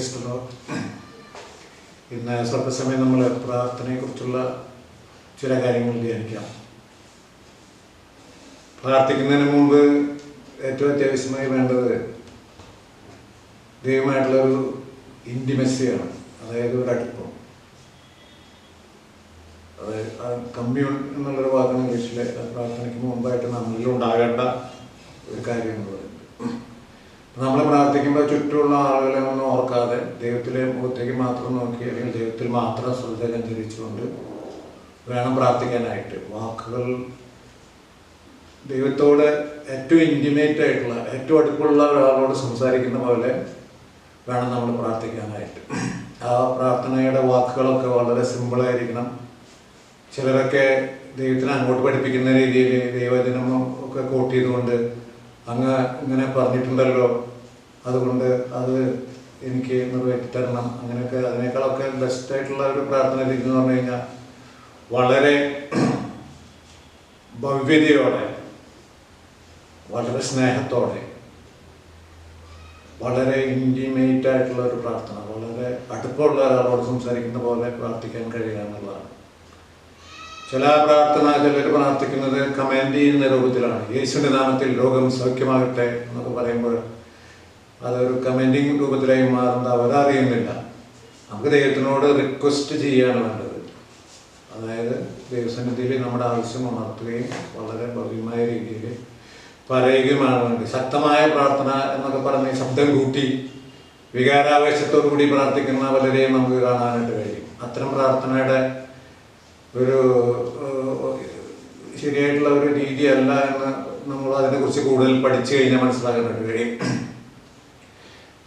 Price. ഇന്ന് സ്വല്പസമയം നമ്മൾ പ്രാർത്ഥനയെക്കുറിച്ചുള്ള ചില കാര്യങ്ങൾ ധ്യാനിക്കാം. പ്രാർത്ഥിക്കുന്നതിന് മുമ്പ് ഏറ്റവും അത്യാവശ്യമായി വേണ്ടത് ദൈവമായിട്ടുള്ളൊരു ഇൻറ്റിമസിയാണ്, അതായത് ഒരു അടുപ്പം. അതായത് കമ്മ്യൂൺ എന്നുള്ളൊരു വാക്കാണ് ഇംഗ്ലീഷിലെ. പ്രാർത്ഥനയ്ക്ക് മുമ്പായിട്ട് നമ്മളിൽ ഉണ്ടാകേണ്ട ഒരു കാര്യം എന്ന് പറയുന്നത്, നമ്മൾ പ്രാർത്ഥിക്കുമ്പോൾ ചുറ്റുമുള്ള ആളുകളെ ഒന്നും ഓർക്കാതെ ദൈവത്തിലെ മുഖത്തേക്ക് മാത്രം നോക്കി, അല്ലെങ്കിൽ ദൈവത്തിൽ മാത്രം ശ്രദ്ധ കേന്ദ്രീകരിച്ചുകൊണ്ട് വേണം പ്രാർത്ഥിക്കാനായിട്ട്. വാക്കുകൾ ദൈവത്തോട് ഏറ്റവും ഇൻറ്റിമേറ്റ് ആയിട്ടുള്ള, ഏറ്റവും അടുപ്പുള്ള ഒരാളോട് സംസാരിക്കുന്ന പോലെ വേണം നമ്മൾ പ്രാർത്ഥിക്കാനായിട്ട്. ആ പ്രാർത്ഥനയുടെ വാക്കുകളൊക്കെ വളരെ സിമ്പിളായിരിക്കണം. ചിലരൊക്കെ ദൈവത്തിനെ അങ്ങോട്ട് പഠിപ്പിക്കുന്ന രീതിയിൽ ദൈവദിനം ഒക്കെ കോട്ട് ചെയ്തുകൊണ്ട് അങ്ങ് ഇങ്ങനെ പറഞ്ഞിട്ടുണ്ടല്ലോ, അതുകൊണ്ട് അത് എനിക്ക് നിറവേറ്റി തരണം, അങ്ങനെയൊക്കെ. അതിനേക്കാളൊക്കെ ബെസ്റ്റായിട്ടുള്ള ഒരു പ്രാർത്ഥന രീതി എന്ന് പറഞ്ഞു കഴിഞ്ഞാൽ വളരെ ഭവ്യതയോടെ, വളരെ സ്നേഹത്തോടെ, വളരെ ഇൻറ്റിമേറ്റ് ആയിട്ടുള്ള ഒരു പ്രാർത്ഥന, വളരെ അടുപ്പമുള്ള ഒരാളോട് സംസാരിക്കുന്ന പോലെ പ്രാർത്ഥിക്കാൻ കഴിയുക എന്നുള്ളതാണ്. ചിലർ പ്രാർത്ഥിക്കുന്നത് കമാൻഡ് ചെയ്യുന്ന രൂപത്തിലാണ്. യേശുവിൻ്റെ നാമത്തിൽ രോഗം സൗഖ്യമാകട്ടെ എന്നൊക്കെ പറയുമ്പോൾ അതൊരു കമാൻഡിങ് രൂപത്തിലായി മാറുന്നത് അവരറിയുന്നില്ല. നമുക്ക് ദൈവത്തിനോട് റിക്വസ്റ്റ് ചെയ്യുകയാണ് വേണ്ടത്. അതായത് ദൈവസന്നിധിയിൽ നമ്മുടെ ആവശ്യം ഉണർത്തുകയും വളരെ ഭവ്യമായ രീതിയിൽ പറയുകയുമാണ് വേണ്ടത്. ശക്തമായ പ്രാർത്ഥന എന്നൊക്കെ പറഞ്ഞ് ശബ്ദം കൂട്ടി വികാരാവേശത്തോടു കൂടി പ്രാർത്ഥിക്കുന്ന പലരെയും നമുക്ക് കാണാനായിട്ട് കഴിയും. അത്തരം പ്രാർത്ഥനയുടെ ഒരു ശരിയായിട്ടുള്ള ഒരു രീതിയല്ല എന്ന് നമ്മൾ അതിനെക്കുറിച്ച് കൂടുതൽ പഠിച്ചു കഴിഞ്ഞാൽ മനസ്സിലാക്കാനായിട്ട് കഴിയും.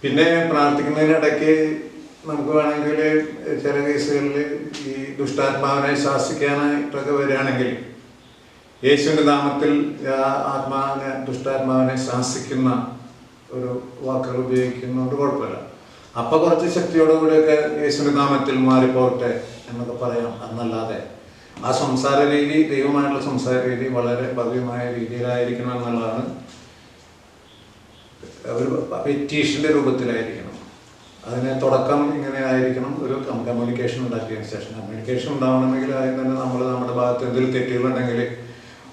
പിന്നെ പ്രാർത്ഥിക്കുന്നതിനിടയ്ക്ക് നമുക്ക് വേണമെങ്കിൽ ചില കേസുകളിൽ ഈ ദുഷ്ടാത്മാവിനെ ശാസിക്കാനായിട്ടൊക്കെ വരികയാണെങ്കിൽ യേശുവിൻ്റെ നാമത്തിൽ ആത്മാവിനെ, ദുഷ്ടാത്മാവിനെ ശാസിക്കുന്ന ഒരു വാക്കുകൾ ഉപയോഗിക്കുന്നതുകൊണ്ട് കുഴപ്പമില്ല. അപ്പോൾ കുറച്ച് ശക്തിയോടുകൂടിയൊക്കെ യേശുവിൻ്റെ നാമത്തിൽ മാറിപ്പോകട്ടെ എന്നൊക്കെ പറയാം. എന്നല്ലാതെ ആ സംസാര രീതി, ദൈവമായിട്ടുള്ള സംസാര രീതി വളരെ ഭവ്യമായ രീതിയിലായിരിക്കണം എന്നുള്ളതാണ്. ഒരു പെറ്റീഷൻ്റെ രൂപത്തിലായിരിക്കണം. അതിന് തുടക്കം ഇങ്ങനെ ആയിരിക്കണം. ഒരു കമ്മ്യൂണിക്കേഷൻ ഉണ്ടാക്കിയതിന് ശേഷം, കമ്മ്യൂണിക്കേഷൻ ഉണ്ടാവണമെങ്കിൽ ആദ്യം തന്നെ നമ്മുടെ ഭാഗത്ത് എന്തെങ്കിലും തെറ്റുകളുണ്ടെങ്കിൽ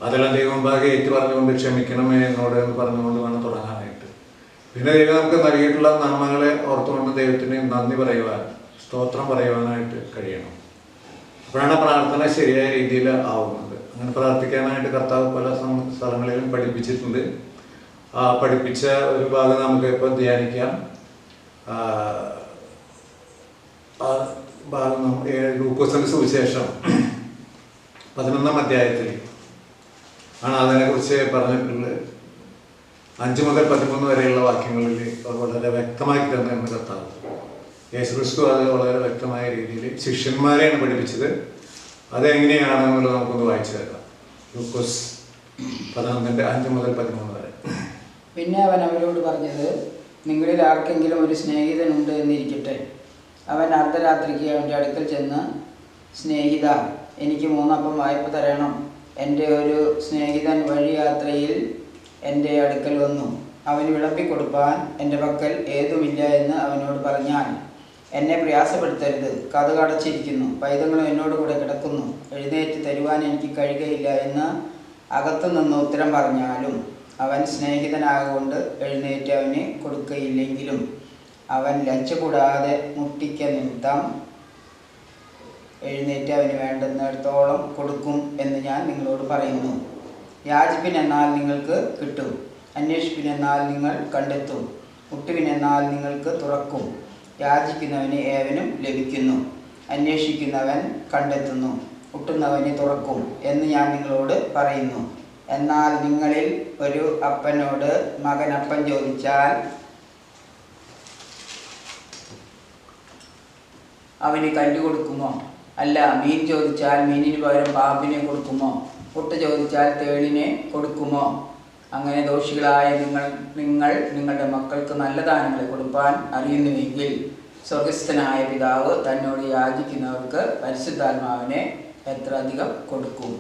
അതെല്ലാം ദൈവം ഭാഗം ഏറ്റു പറഞ്ഞുകൊണ്ട് ക്ഷമിക്കണമേ എന്നോട് എന്ന് പറഞ്ഞുകൊണ്ട് വേണം തുടങ്ങാനായിട്ട്. പിന്നെ ദൈവം നമുക്ക് നൽകിയിട്ടുള്ള നന്മകളെ ഓർത്തുകൊണ്ട് ദൈവത്തിന് നന്ദി പറയുവാൻ, സ്തോത്രം പറയുവാനായിട്ട് കഴിയണം. അപ്പോഴാണ് പ്രാർത്ഥന ശരിയായ രീതിയിൽ ആവുന്നത്. അങ്ങനെ പ്രാർത്ഥിക്കാനായിട്ട് കർത്താവ് പല സ്ഥലങ്ങളിലും പഠിപ്പിച്ചിട്ടുണ്ട്. ആ പഠിപ്പിച്ച ഒരു ഭാഗം നമുക്ക് ഇപ്പോൾ ധ്യാനിക്കാം. ആ ഭാഗം ലൂക്കോസിന്റെ സുവിശേഷം 11-ാം അധ്യായത്തിൽ ആണ് അതിനെക്കുറിച്ച് പറഞ്ഞിട്ടുള്ളത്. 5 മുതൽ 13 വരെയുള്ള വാക്യങ്ങളിൽ വളരെ വ്യക്തമാക്കി തന്നെയാണ് കർത്താവ്. യേശുക്രിസ്തു അത് വളരെ വ്യക്തമായ രീതിയിൽ ശിഷ്യന്മാരെയാണ് പഠിപ്പിച്ചത്. അതെങ്ങനെയാണെന്നുള്ളത് നമുക്കൊന്ന് വായിച്ചു തരാം. ലൂക്കോസ് 11-ന്റെ 5 മുതൽ 13 വരെ. പിന്നെ അവൻ അവരോട് പറഞ്ഞത്, നിങ്ങളിൽ ആർക്കെങ്കിലും ഒരു സ്നേഹിതനുണ്ട് എന്നിരിക്കട്ടെ. അവൻ അർദ്ധരാത്രിക്ക് അവൻ്റെ അടുക്കൽ ചെന്ന്, സ്നേഹിത, എനിക്ക് 3 അപ്പം വായ്പ തരണം. എൻ്റെ ഒരു സ്നേഹിതൻ വഴിയാത്രയിൽ എൻ്റെ അടുക്കൽ വന്നു. അവന് വിളമ്പിക്കൊടുപ്പാൻ എൻ്റെ പക്കൽ ഏതുമില്ല എന്ന് അവനോട് പറഞ്ഞാൽ, എന്നെ പ്രയാസപ്പെടുത്തരുത്, കതക് അടച്ചിരിക്കുന്നു, പൈതങ്ങളും എന്നോട് കൂടെ കിടക്കുന്നു, എഴുന്നേറ്റ് തരുവാൻ എനിക്ക് കഴിയുകയില്ല എന്ന് അകത്തുനിന്ന് ഉത്തരം പറഞ്ഞാലും അവൻ സ്നേഹിതനാകൊണ്ട് എഴുന്നേറ്റ് അവന് കൊടുക്കയില്ലെങ്കിലും അവൻ ലജ്ജ കൂടാതെ മുട്ടിക്ക നിമിത്തം എഴുന്നേറ്റ് അവന് വേണ്ടുന്നിടത്തോളം കൊടുക്കും എന്ന് ഞാൻ നിങ്ങളോട് പറയുന്നു. യാചിപ്പിൻ എന്നാൽ നിങ്ങൾക്ക് കിട്ടും, അന്വേഷിപ്പിൻ എന്നാൽ നിങ്ങൾ കണ്ടെത്തും, മുട്ടുവിൻ എന്നാൽ നിങ്ങൾക്ക് തുറക്കും. യാചിക്കുന്നവന് ഏവനും ലഭിക്കുന്നു, അന്വേഷിക്കുന്നവൻ കണ്ടെത്തുന്നു, മുട്ടുന്നവന് തുറക്കും എന്ന് ഞാൻ നിങ്ങളോട് പറയുന്നു. എന്നാൽ നിങ്ങളിൽ ഒരു അപ്പനോട് മകൻ അപ്പം ചോദിച്ചാൽ അവന് കല്ല് കൊടുക്കുമോ? അല്ല, മീൻ ചോദിച്ചാൽ മീനിന് പകരം പാമ്പിനെ കൊടുക്കുമോ? മുട്ട് ചോദിച്ചാൽ തേളിനെ കൊടുക്കുമോ? അങ്ങനെ ദോഷികളായ നിങ്ങൾ നിങ്ങളുടെ മക്കൾക്ക് നല്ല ദാനങ്ങളെ കൊടുപ്പാൻ അറിയുന്നുവെങ്കിൽ സ്വർഗസ്ഥനായ പിതാവ് തന്നോട് യാചിക്കുന്നവർക്ക് പരിശുദ്ധാത്മാവിനെ എത്ര അധികം കൊടുക്കും.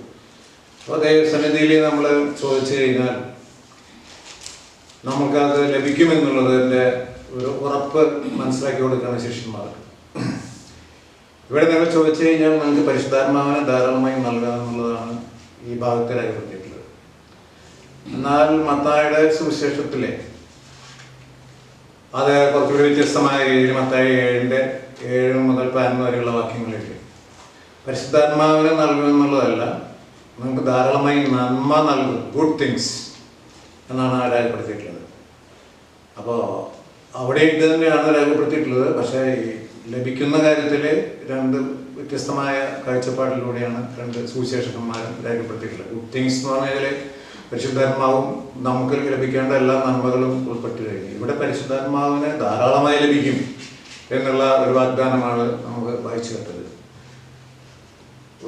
അപ്പോൾ ദൈവസന്നിധിയിൽ നമ്മൾ ചോദിച്ചു കഴിഞ്ഞാൽ നമുക്കത് ലഭിക്കുമെന്നുള്ളതിൻ്റെ ഒരു ഉറപ്പ് മനസ്സിലാക്കി കൊടുക്കുകയാണ് ശിഷ്യന്മാർക്ക്. ഇവിടെ നിങ്ങൾ ചോദിച്ചു കഴിഞ്ഞാൽ നിങ്ങൾക്ക് പരിശുദ്ധാത്മാവിനെ ധാരാളമായി നൽകുക എന്നുള്ളതാണ് ഈ ഭാഗത്ത് രേഖപ്പെടുത്തിയിട്ടുള്ളത്. എന്നാൽ മത്തായിയുടെ സുവിശേഷത്തിലെ അത് കുറച്ചുകൂടി വ്യത്യസ്തമായ രീതിയിൽ മത്തായി 7 മുതൽ 11 വരെയുള്ള വാക്യങ്ങളിലേക്ക് പരിശുദ്ധാത്മാവിനെ നൽകുക എന്നുള്ളതല്ല, നമുക്ക് ധാരാളമായി നന്മ നൽകും, ഗുഡ് തിങ്സ് എന്നാണ് രേഖപ്പെടുത്തിയിട്ടുള്ളത്. അപ്പോൾ അവിടെ ഇത് തന്നെയാണ് രേഖപ്പെടുത്തിയിട്ടുള്ളത്. പക്ഷേ ഈ ലഭിക്കുന്ന കാര്യത്തിൽ 2 വ്യത്യസ്തമായ കാഴ്ചപ്പാടിലൂടെയാണ് 2 സുവിശേഷകന്മാരും രേഖപ്പെടുത്തിയിട്ടുള്ളത്. ഗുഡ് തിങ്സ് എന്ന് പറഞ്ഞാൽ പരിശുദ്ധാത്മാവും നമുക്ക് ലഭിക്കേണ്ട എല്ലാ നന്മകളും ഉൾപ്പെട്ടു കഴിഞ്ഞു. ഇവിടെ പരിശുദ്ധാത്മാവിന് ധാരാളമായി ലഭിക്കും എന്നുള്ള ഒരു വാഗ്ദാനമാണ് നമുക്ക് വായിച്ചു കേട്ടത്.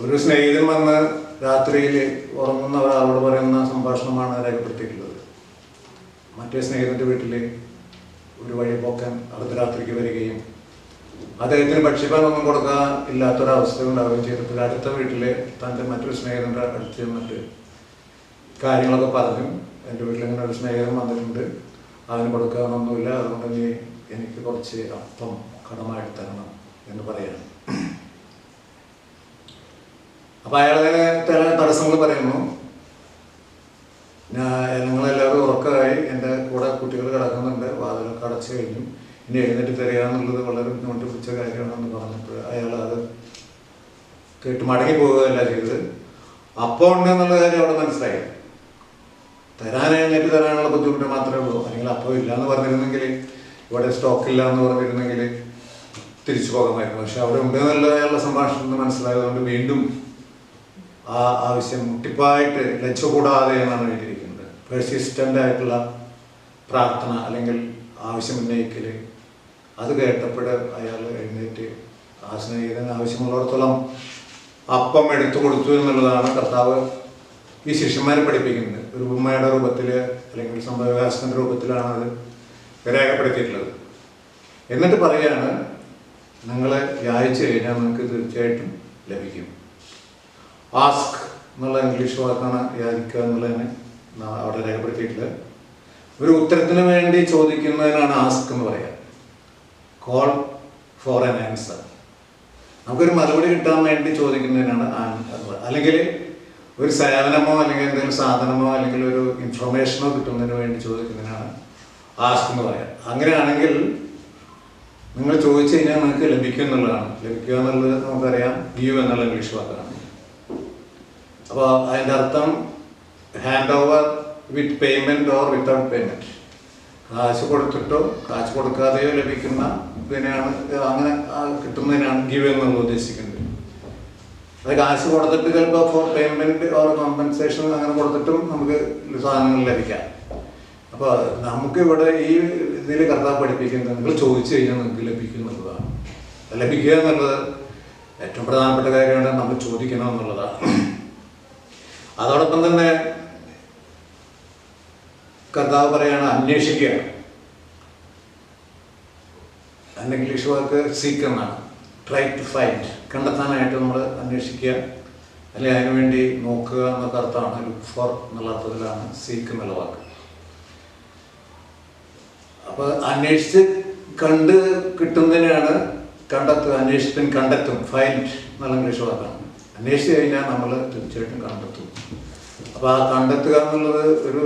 ഒരു സ്നേഹിതൻ വന്ന് രാത്രിയിൽ ഉറങ്ങുന്ന ഒരാളോട് പറയുന്ന സംഭാഷണമാണ് രേഖപ്പെടുത്തിയിട്ടുള്ളത്. മറ്റേ സ്നേഹിതൻ്റെ വീട്ടിൽ ഒരു വഴിപോക്കൻ അർദ്ധരാത്രിക്ക് വരികയും അദ്ദേഹത്തിന് ഭക്ഷ്യപാനൊന്നും കൊടുക്കാൻ ഇല്ലാത്തൊരവസ്ഥ ഉണ്ടാവുകയും ചെയ്തപ്പോൾ അടുത്ത വീട്ടിൽ തൻ്റെ മറ്റൊരു സ്നേഹിതൻ്റെ അടുത്ത് ചെന്നിട്ട് കാര്യങ്ങളൊക്കെ പറഞ്ഞു. എൻ്റെ വീട്ടിൽ ഇങ്ങനെ ഒരു സ്നേഹിതൻ വന്നിട്ടുണ്ട്, അതിന് കൊടുക്കാനൊന്നുമില്ല, അതുകൊണ്ട് നീ എനിക്ക് കുറച്ച് അപ്പം കടമായിട്ട് തരണം എന്ന് പറയണം. അപ്പം അയാളെ ചില തടസ്സങ്ങൾ പറയുന്നു. ഞങ്ങളെല്ലാവരും ഉറക്കമായി, എൻ്റെ കൂടെ കുട്ടികൾ കിടക്കുന്നുണ്ട്, വാതിലൊക്കെ അടച്ചു കഴിഞ്ഞു, ഇനി എഴുന്നേറ്റ് തരിക എന്നുള്ളത് വളരെ ബുദ്ധിമുട്ട് പിടിച്ച കാര്യമാണെന്ന് പറഞ്ഞപ്പോൾ അയാൾ അത് കേട്ട് മടങ്ങി പോവുകയല്ല ചെയ്തത്. അപ്പം ഉണ്ട് എന്നുള്ള കാര്യം അവിടെ മനസ്സിലായി. തരാൻ എഴുന്നേറ്റ് തരാനുള്ള ബുദ്ധിമുട്ട് മാത്രമേ ഉള്ളൂ. അല്ലെങ്കിൽ അപ്പം ഇല്ല എന്ന് പറഞ്ഞിരുന്നെങ്കിൽ, ഇവിടെ സ്റ്റോക്കില്ല എന്ന് പറഞ്ഞിരുന്നെങ്കിൽ തിരിച്ചു പോകാമായിരുന്നു. പക്ഷെ അവിടെ ഉണ്ട് എന്നുള്ള സംഭാഷണത്തിൽ മനസ്സിലായതുകൊണ്ട് വീണ്ടും ആ ആവശ്യം മുട്ടിപ്പായിട്ട് ലജ്ജ കൂടാതെ എന്നാണ് എഴുതിയിരിക്കുന്നത്. പെർസിസ്റ്റൻ്റ് ആയിട്ടുള്ള പ്രാർത്ഥന അല്ലെങ്കിൽ ആവശ്യം ഉന്നയിക്കൽ, അത് കേട്ടപ്പോൾ അയാൾ എഴുന്നേറ്റ് ആ സ്നേഹിതന് ആവശ്യമുള്ളിടത്തോളം അപ്പം എടുത്തു കൊടുത്തു എന്നുള്ളതാണ് കർത്താവ് ഈ ശിഷ്യന്മാരെ പഠിപ്പിക്കുന്നത്. ഒരു ഉപമയുടെ രൂപത്തിൽ അല്ലെങ്കിൽ സംഭവവികാസത്തിൻ്റെ രൂപത്തിലാണ് അത് രേഖപ്പെടുത്തിയിട്ടുള്ളത്. എന്നിട്ട് പറയുകയാണ്, നിങ്ങൾ യാചിച്ചു കഴിഞ്ഞാൽ നിങ്ങൾക്ക് തീർച്ചയായിട്ടും ലഭിക്കും. ആസ്ക് എന്നുള്ള ഇംഗ്ലീഷ് വാക്കാണ് യാചിക്കുക എന്നുള്ളതിന് അവിടെ രേഖപ്പെടുത്തിയിട്ടുള്ളത്. ഒരു ഉത്തരത്തിന് വേണ്ടി ചോദിക്കുന്നതിനാണ് ആസ്ക് എന്ന് പറയുക. Call for an answer. നമുക്കൊരു മറുപടി കിട്ടാൻ വേണ്ടി ചോദിക്കുന്നതിനാണ് അല്ലെങ്കിൽ ഒരു സേവനമോ അല്ലെങ്കിൽ എന്തെങ്കിലും സാധനമോ അല്ലെങ്കിൽ ഒരു ഇൻഫർമേഷനോ കിട്ടുന്നതിന് വേണ്ടി ചോദിക്കുന്നതിനാണ് ആസ്ക് എന്ന് പറയാം. അങ്ങനെയാണെങ്കിൽ നിങ്ങൾ ചോദിച്ചു കഴിഞ്ഞാൽ നിങ്ങൾക്ക് ലഭിക്കും എന്നുള്ളതാണ്. ലഭിക്കുക എന്നുള്ളത് നമുക്കറിയാം, ഗീവ് എന്നുള്ള ഇംഗ്ലീഷ് വാക്കാണ്. അപ്പോൾ അതിൻ്റെ അർത്ഥം hand over with payment or without payment. കാശ് കൊടുത്തിട്ടോ കാശ് കൊടുക്കാതെയോ ലഭിക്കുന്ന ഇതിനെയാണ്, അങ്ങനെ കിട്ടുന്നതിനാണ് ഗീവ് എന്നുള്ളത് ഉദ്ദേശിക്കുന്നത്. അത് കാശ് കൊടുത്തിട്ട് ചിലപ്പോൾ ഫോർ പേയ്മെൻറ്റ് ഓർ കോമ്പൻസേഷൻ അങ്ങനെ കൊടുത്തിട്ടും നമുക്ക് സാധനങ്ങൾ ലഭിക്കാം. അപ്പോൾ നമുക്കിവിടെ ഈ ഇതിൽ കർത്താവ് പഠിപ്പിക്കുന്നത് നിങ്ങൾ ചോദിച്ചു കഴിഞ്ഞാൽ നിങ്ങൾക്ക് ലഭിക്കും എന്നുള്ളതാണ്. ലഭിക്കുക എന്നുള്ളത് ഏറ്റവും പ്രധാനപ്പെട്ട കാര്യമാണ്, നമ്മൾ ചോദിക്കണം എന്നുള്ളതാണ്. അതോടൊപ്പം തന്നെ കർത്താവ് പറയാണ് അന്വേഷിക്കുക. അതിൻ്റെ ഇംഗ്ലീഷ് വാക്ക് സീക്ക് എന്നാണ്. ട്രൈ ടു ഫൈൻഡ്, കണ്ടെത്താനായിട്ട് നമ്മൾ അന്വേഷിക്കുക അല്ലെങ്കിൽ അതിനുവേണ്ടി നോക്കുക എന്നൊക്കെ അർത്ഥമാണ്. ലുക്ക് ഫോർ എന്നുള്ള അർത്ഥത്തിലാണ് സീക്ക് എന്നുള്ള വാക്ക്. അപ്പോൾ അന്വേഷിച്ച് കണ്ട് കിട്ടുന്നതിനാണ് കണ്ടെത്തുക. അന്വേഷിപ്പിൻ കണ്ടെത്തും, ഫൈൻഡ് എന്നുള്ള ഇംഗ്ലീഷ് വാക്കാണ്. അന്വേഷിച്ച് കഴിഞ്ഞാൽ നമ്മൾ തീർച്ചയായിട്ടും കണ്ടെത്തും. അപ്പോൾ ആ കണ്ടെത്തുക എന്നുള്ളത് ഒരു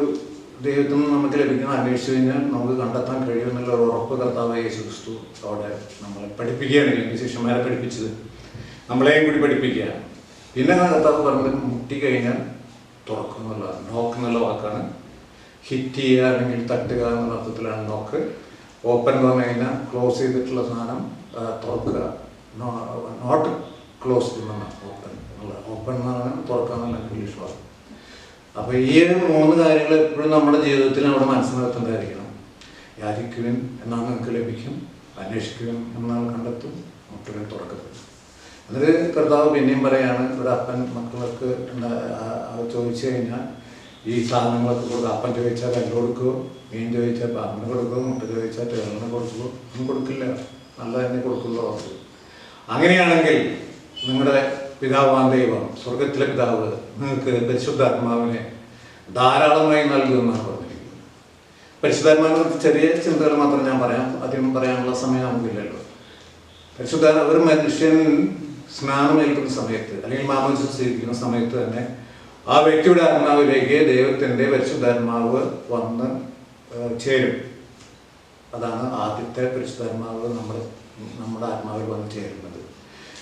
ദൈവത്തിൽ നിന്ന് നമുക്ക് ലഭിക്കുന്ന, അന്വേഷിച്ച് കഴിഞ്ഞാൽ നമുക്ക് കണ്ടെത്താൻ കഴിയുമെന്നുള്ള ഒരു ഉറപ്പ് കർത്താവായ യേശു ക്രിസ്തു അവിടെ നമ്മളെ പഠിപ്പിക്കുകയാണ്. ഈ ശിഷ്യന്മാരെ പഠിപ്പിച്ചത് നമ്മളെയും കൂടി പഠിപ്പിക്കുകയാണ്. പിന്നെ കർത്താവ് പറഞ്ഞത് മുട്ടിക്കഴിഞ്ഞാൽ തുറക്കും എന്നുള്ളതാണ്. നോക്ക് എന്നുള്ള വാക്കാണ്. ഹിറ്റ് ചെയ്യുക അല്ലെങ്കിൽ തട്ടുക എന്നുള്ള അർത്ഥത്തിലാണ് നോക്ക്. ഓപ്പൺ എന്ന് പറഞ്ഞു കഴിഞ്ഞാൽ ക്ലോസ് ചെയ്തിട്ടുള്ള സാധനം തുറക്കുക. നോട്ട് ക്ലോസ്ഡ് എന്നാണ് ഓപ്പൺ എന്നുള്ള. ഓപ്പൺ എന്നാണ് തുറക്കുക എന്നുള്ള ഇംഗ്ലീഷ് വാക്ക്. അപ്പോൾ ഈ 3 കാര്യങ്ങൾ എപ്പോഴും നമ്മുടെ ജീവിതത്തിൽ നമ്മുടെ മനസ്സിൽ നിർത്തേണ്ടതായിരിക്കണം. യാചിക്കുവിൻ എന്നാൽ നിങ്ങൾക്ക് ലഭിക്കും, അന്വേഷിക്കുവിൻ എന്നാൽ കണ്ടെത്തും, മുട്ടുവിൻ തുറക്കപ്പെടും. എന്നിട്ട് കർത്താവ് പിന്നെയും പറയാണ്, ഒരു അപ്പൻ മക്കൾക്ക് ചോദിച്ചു കഴിഞ്ഞാൽ ഈ സാധനങ്ങളൊക്കെ കൊടുക്കുക. അപ്പം ചോദിച്ചാൽ കല്ല് കൊടുക്കുമോ, മീൻ ചോദിച്ചാൽ പാമ്പിന് കൊടുക്കുമോ, മുട്ട ചോദിച്ചാൽ തേളിന് കൊടുക്കുമോ? ഒന്നും കൊടുക്കില്ല, നല്ല തന്നെ കൊടുക്കുള്ളൂ. അങ്ങനെയാണെങ്കിൽ നിങ്ങളുടെ പിതാവാൻ ദൈവം, സ്വർഗത്തിലെ പിതാവ് നിങ്ങൾക്ക് പരിശുദ്ധാത്മാവിനെ ധാരാളമായി നൽകുമെന്നാണ് പറഞ്ഞിരിക്കുന്നത്. പരിശുദ്ധാത്മാവിനെ ചെറിയ ചിന്തകൾ മാത്രം ഞാൻ പറയാം, അധികം പറയാനുള്ള സമയം നമുക്കില്ലല്ലോ. പരിശുദ്ധാത്മ ഒരു മനുഷ്യൻ സ്നാനമേൽക്കുന്ന സമയത്ത് അല്ലെങ്കിൽ മാമോദീസ സ്വീകരിക്കുന്ന സമയത്ത് തന്നെ ആ വ്യക്തിയുടെ ആത്മാവിലേക്ക് ദൈവത്തിൻ്റെ പരിശുദ്ധാത്മാവ് വന്ന് ചേരും. അതാണ് ആദ്യത്തെ പരിശുദ്ധാത്മാവ് നമ്മുടെ ആത്മാവിൽ വന്ന് ചേരുന്നത്.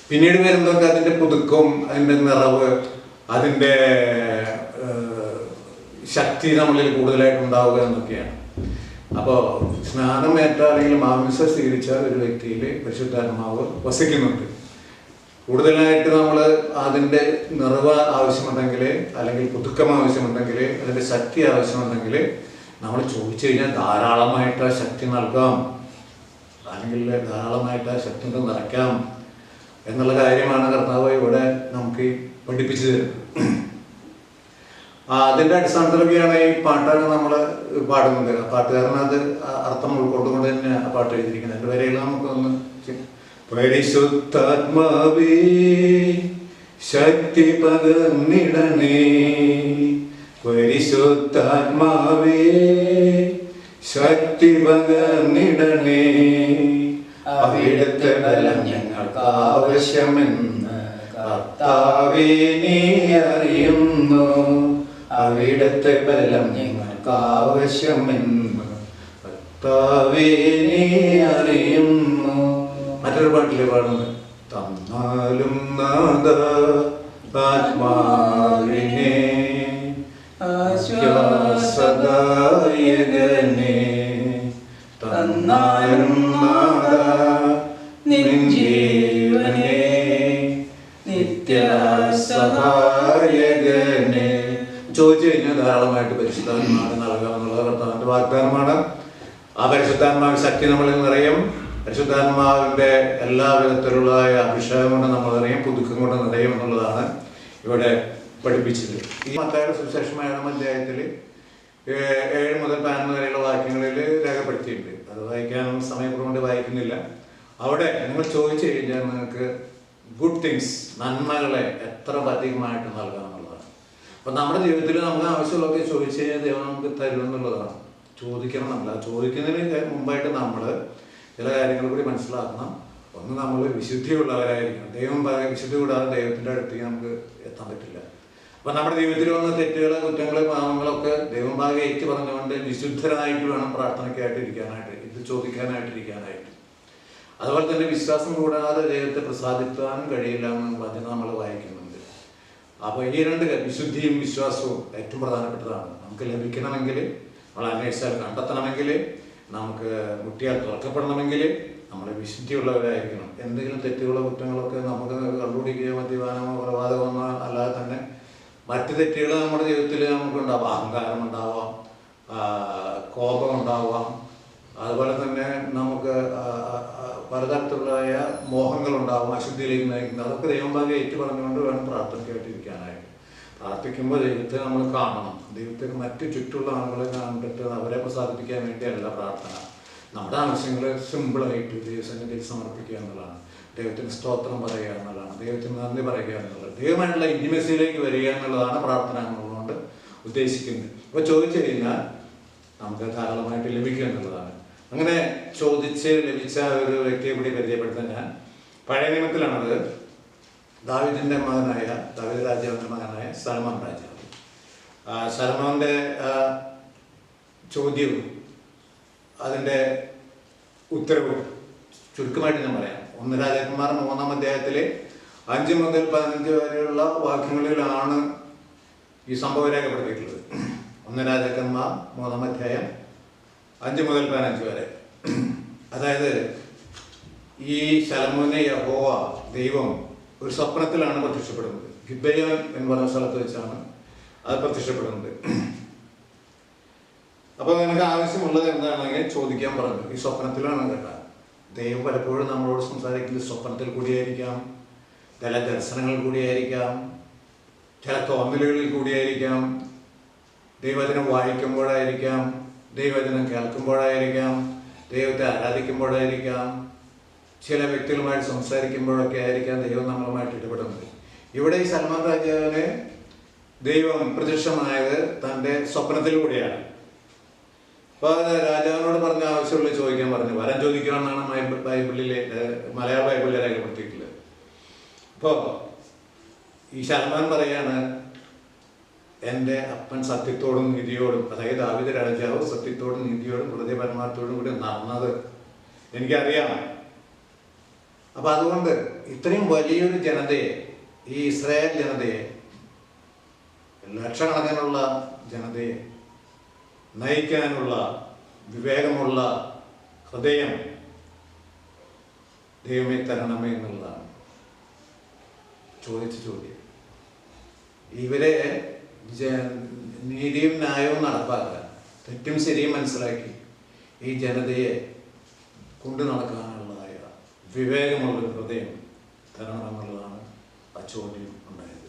പിന്നീട് വരുന്നതൊക്കെ അതിൻ്റെ പുതുക്കം, അതിൻ്റെ നിറവ്, അതിൻ്റെ ശക്തി നമ്മളിൽ കൂടുതലായിട്ടുണ്ടാവുക എന്നൊക്കെയാണ്. അപ്പോൾ സ്നാനമേറ്റ അല്ലെങ്കിൽ മാംസം സ്വീകരിച്ച ഒരു വ്യക്തിയിൽ പരിശുദ്ധാത്മാവ് വസിക്കുന്നുണ്ട്. കൂടുതലായിട്ട് നമ്മൾ അതിൻ്റെ നിറവ് ആവശ്യമുണ്ടെങ്കിൽ, അല്ലെങ്കിൽ പുതുക്കം ആവശ്യമുണ്ടെങ്കിൽ, അതിൻ്റെ ശക്തി ആവശ്യമുണ്ടെങ്കിൽ നമ്മൾ ചോദിച്ചു കഴിഞ്ഞാൽ ധാരാളമായിട്ട് ആ ശക്തി നൽകാം, അല്ലെങ്കിൽ ധാരാളമായിട്ട് ആ ശക്തി കൊണ്ട് നിറയ്ക്കാം എന്നുള്ള കാര്യമാണ് കർത്താവ് ഇവിടെ നമുക്ക് പഠിപ്പിച്ചു തരുന്നത്. അതിൻ്റെ അടിസ്ഥാനത്തിലൊക്കെയാണ് ഈ പാട്ടാണ് നമ്മൾ പാടുന്നത്. പാട്ടുകാരൻ അത് അർത്ഥം ഉൾക്കൊണ്ടുകൊണ്ട് തന്നെ ആ പാട്ട് എഴുതിയിരിക്കുന്നത്. എൻ്റെ വരെയിൽ നമുക്കൊന്ന് പരിശുദ്ധാത്മാവേ ശക്തി പകർന്നിടണേ, പരിശുദ്ധാത്മാവേ ശക്തി പകർന്നിടണേ, അവിടുത്തെ ബലം ഞങ്ങൾക്ക് ആവശ്യമെന്ന് കർത്താവേ നീ അറിയുന്നു, അവിടുത്തെ ബലം ഞങ്ങൾക്ക് ആവശ്യമെന്ന് കർത്താവേ നീ അറിയുന്നു. മറ്റൊരു പാട്ടിലെ പാടുന്നത് തന്നാലും നാദ ആത്മാവിനെ ആശ്വാസദായകനെ, തന്നാലും നാദ നിൻ ജീവനെ നിത്യസഹായകനെ. ചോദിച്ചു കഴിഞ്ഞാൽ ധാരാളമായിട്ട് പരിശുദ്ധാത്മാവിനെ നൽകാമെന്നുള്ളത് കർത്താവിൻ്റെ വാഗ്ദാനമാണ്. ആ പരിശുദ്ധാത്മാവിന്റെ ശക്തി നമ്മളിൽ നിറയും. പരിശുദ്ധാത്മാവിന്റെ എല്ലാ വിധത്തിലുള്ള അഭിഷേകം കൊണ്ട് നമ്മൾ നിറയും, പുതുക്കം കൊണ്ട് നിറയും എന്നുള്ളതാണ് ഇവിടെ പഠിപ്പിച്ചത്. ഈ മത്തായിയുടെ സുവിശേഷം 7-ാം അധ്യായത്തിൽ 7 മുതൽ 11 വരെയുള്ള വാക്യങ്ങളിൽ രേഖപ്പെടുത്തിയിട്ടുണ്ട്. അത് വായിക്കാൻ സമയക്രമം വായിക്കുന്നില്ല. അവിടെ നിങ്ങൾ ചോദിച്ചു കഴിഞ്ഞാൽ നിങ്ങൾക്ക് ഗുഡ് തിങ്സ്, നന്മകളെ എത്ര അധികമായിട്ട് നൽകാമെന്നുള്ളതാണ്. അപ്പം നമ്മുടെ ജീവിതത്തിൽ നമുക്ക് ആവശ്യമുള്ളതൊക്കെ ചോദിച്ചു കഴിഞ്ഞാൽ ദൈവം നമുക്ക് തരും എന്നുള്ളതാണ്. ചോദിക്കണം നമ്മൾ. ചോദിക്കുന്നതിന് മുമ്പായിട്ട് നമ്മൾ ചില കാര്യങ്ങൾ കൂടി മനസ്സിലാക്കണം. ഒന്ന്, നമ്മൾ വിശുദ്ധിയുള്ളവരായിരിക്കണം. ദൈവം വിശുദ്ധി കൂടാതെ ദൈവത്തിൻ്റെ അടുത്തേക്ക് നമുക്ക് എത്താൻ പറ്റില്ല. അപ്പം നമ്മുടെ ജീവിതത്തിൽ വന്ന തെറ്റുകൾ, കുറ്റങ്ങൾ, പാവങ്ങളൊക്കെ ദൈവം ഭാഗം ഏറ്റു പറഞ്ഞുകൊണ്ട് വിശുദ്ധരായിട്ട് വേണം പ്രാർത്ഥനയ്ക്കായിട്ട് ഇരിക്കാനായിട്ട്, ഇത് ചോദിക്കാനായിട്ടിരിക്കാനായിട്ട്. അതുപോലെ തന്നെ വിശ്വാസം കൂടാതെ ദൈവത്തെ പ്രസാദിക്കാനും കഴിയില്ല എന്ന് വചനം നമ്മൾ വായിക്കുന്നുണ്ട്. അപ്പോൾ ഈ രണ്ട് വിശുദ്ധിയും വിശ്വാസവും ഏറ്റവും പ്രധാനപ്പെട്ടതാണ്. നമുക്ക് ലഭിക്കണമെങ്കിൽ, നമ്മൾ അന്വേഷിച്ചാൽ കണ്ടെത്തണമെങ്കിൽ, നമുക്ക് മുട്ടിയാൽ തുറക്കപ്പെടണമെങ്കിൽ നമ്മൾ വിശുദ്ധിയുള്ളവരായിരിക്കണം. എന്തെങ്കിലും തെറ്റുകളോ കുറ്റങ്ങളൊക്കെ നമുക്ക് കണ്ടുപിടിക്കുകയോ മദ്യപാനമോ കൊലപാതകമോ അല്ലാതെ തന്നെ മറ്റ് തെറ്റുകൾ നമ്മുടെ ജീവിതത്തിൽ നമുക്കുണ്ടാവാം. അഹങ്കാരം ഉണ്ടാവാം, കോപം ഉണ്ടാവാം, അതുപോലെ തന്നെ നമുക്ക് പലതരത്തിലുള്ള മോഹങ്ങളുണ്ടാവും, അശുദ്ധിയിലേക്ക് നയിക്കുന്നത്. അതൊക്കെ ദൈവഭാഗ്യം ഏറ്റു പറഞ്ഞുകൊണ്ട് വേണം പ്രാർത്ഥനയ്ക്കായിട്ടിരിക്കാനായിട്ട്. പ്രാർത്ഥിക്കുമ്പോൾ ദൈവത്തെ നമ്മൾ കാണണം. ദൈവത്തിന് മറ്റ് ചുറ്റുള്ള ആളുകളെ കണ്ടിട്ട് അവരെ പ്രസാദിപ്പിക്കാൻ വേണ്ടിയല്ല പ്രാർത്ഥന. നമ്മുടെ ആവശ്യങ്ങൾ സിമ്പിളായിട്ട് ദൈവസന്നിധിയിൽ സമർപ്പിക്കുക എന്നുള്ളതാണ്. ദൈവത്തിന് സ്തോത്രം പറയുക എന്നുള്ളതാണ്. ദൈവത്തിന് നന്ദി പറയുക എന്നുള്ളത്, ദൈവമായിട്ടുള്ള ഇൻറ്റിമസിയിലേക്ക് വരിക എന്നുള്ളതാണ് പ്രാർത്ഥന എന്നുള്ളതുകൊണ്ട് ഉദ്ദേശിക്കുന്നത്. അപ്പോൾ ചോദിച്ചു കഴിഞ്ഞാൽ നമുക്ക് ധാരാളമായിട്ട് ലഭിക്കുക എന്നുള്ളതാണ്. അങ്ങനെ ചോദിച്ച് ലഭിച്ച ഒരു വ്യക്തിയെ കൂടി പരിചയപ്പെടുത്താൻ ഞാൻ പഴയ നിയമത്തിലാണത്. ദാവീദിൻ്റെ മകനായ, ദാവീദ് രാജാവിൻ്റെ മകനായ സലോമോൻ രാജാവ്. സലോമോൻ്റെ ചോദ്യവും അതിൻ്റെ ഉത്തരവും ചുരുക്കമായിട്ട് ഞാൻ പറയാം. 1 രാജാക്കന്മാർ 3-ാം അധ്യായത്തിൽ 5 മുതൽ 15 വരെയുള്ള വാക്യങ്ങളിലാണ് ഈ സംഭവം രേഖപ്പെടുത്തിയിട്ടുള്ളത്. 1 രാജാക്കന്മാർ 3-ാം അധ്യായം 5 മുതൽ 15 വരെ. അതായത് ഈ ശലോമോനെ യഹോവ ദൈവം ഒരു സ്വപ്നത്തിലാണ് പ്രത്യക്ഷപ്പെടുന്നത്. ഗിബെയോൻ എന്ന് പറഞ്ഞ സ്ഥലത്ത് വെച്ചാണ് അത് പ്രത്യക്ഷപ്പെടുന്നത്. അപ്പോൾ നിനക്ക് ആവശ്യമുള്ളത് എന്താണെങ്കിൽ ചോദിക്കാൻ പറഞ്ഞു. ഈ സ്വപ്നത്തിലാണ് കേട്ടോ. ദൈവം പലപ്പോഴും നമ്മളോട് സംസാരിക്കുന്നത് സ്വപ്നത്തിൽ കൂടിയായിരിക്കാം, ചില ദർശനങ്ങൾ കൂടിയായിരിക്കാം, ചില തോന്നലുകളിൽ കൂടിയായിരിക്കാം, ദൈവവചനം വായിക്കുമ്പോഴായിരിക്കാം, ദൈവവചനം കേൾക്കുമ്പോഴായിരിക്കാം, ദൈവത്തെ ആരാധിക്കുമ്പോഴായിരിക്കാം, ചില വ്യക്തികളുമായിട്ട് സംസാരിക്കുമ്പോഴൊക്കെ ആയിരിക്കാം ദൈവം നമ്മളുമായിട്ട് ഇടപെടുന്നത്. ഇവിടെ ഈ സലോമോൻ രാജാവിന് ദൈവം പ്രത്യക്ഷമായത് തൻ്റെ സ്വപ്നത്തിലൂടെയാണ്. അപ്പോൾ രാജാവിനോട് പറഞ്ഞ ആവശ്യമുള്ള ചോദിക്കാൻ പറഞ്ഞു. വരം ചോദിക്കുകയാണെന്നാണ് ബൈബിളിലെ മലയാള ബൈബിളിൽ രേഖപ്പെടുത്തിയിട്ടുള്ളത്. അപ്പോൾ ഈ ശലോമോൻ പറയാണ്, എൻ്റെ അപ്പൻ സത്യത്തോടും നീതിയോടും, അതായത് ദാവീദ് രാജാവ് സത്യത്തോടും നീതിയോടും ഹൃദയപരമാർത്ഥത്തോടും കൂടി നടന്നത് എനിക്കറിയാം. അപ്പം അതുകൊണ്ട് ഇത്രയും വലിയൊരു ജനതയെ, ഈ ഇസ്രായേൽ ജനതയെ, ലക്ഷക്കണക്കിനുള്ള ജനതയെ നയിക്കാനുള്ള വിവേകമുള്ള ഹൃദയം ദൈവമേ തരണമേ എന്നുള്ളതാണ് ചോദിച്ച ചോദ്യം. ഇവരെ നീതിയും ന്യായവും നടപ്പാക്കാൻ, തെറ്റും ശരിയും മനസ്സിലാക്കി ഈ ജനതയെ കൊണ്ടു നടക്കാനുള്ളതായ വിവേകമുള്ളൊരു ഹൃദയം തരണമെന്നുള്ളതാണ് ആ ചോദ്യം ഉണ്ടായത്.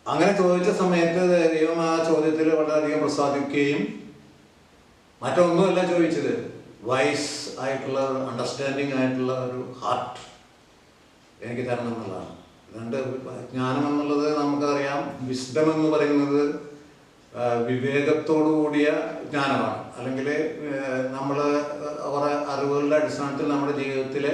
അങ്ങനെ ചോദിച്ച സമയത്ത് ദൈവം ആ ചോദ്യത്തിൽ വളരെയധികം പ്രസാദിക്കുകയും, മറ്റൊന്നുമല്ല ചോദിച്ചത്, വൈസ് ആയിട്ടുള്ള അണ്ടർസ്റ്റാൻഡിങ് ആയിട്ടുള്ള ഒരു ഹാർട്ട് എനിക്ക് തരണം എന്നുള്ളതാണ്. രണ്ട്, ജ്ഞാനം എന്നുള്ളത് നമുക്കറിയാം, വിസ്ഡം എന്ന് പറയുന്നത് വിവേകത്തോടു കൂടിയ ജ്ഞാനമാണ്. അല്ലെങ്കിൽ നമ്മൾ അവരുടെ അറിവുകളുടെ അടിസ്ഥാനത്തിൽ നമ്മുടെ ജീവിതത്തിലെ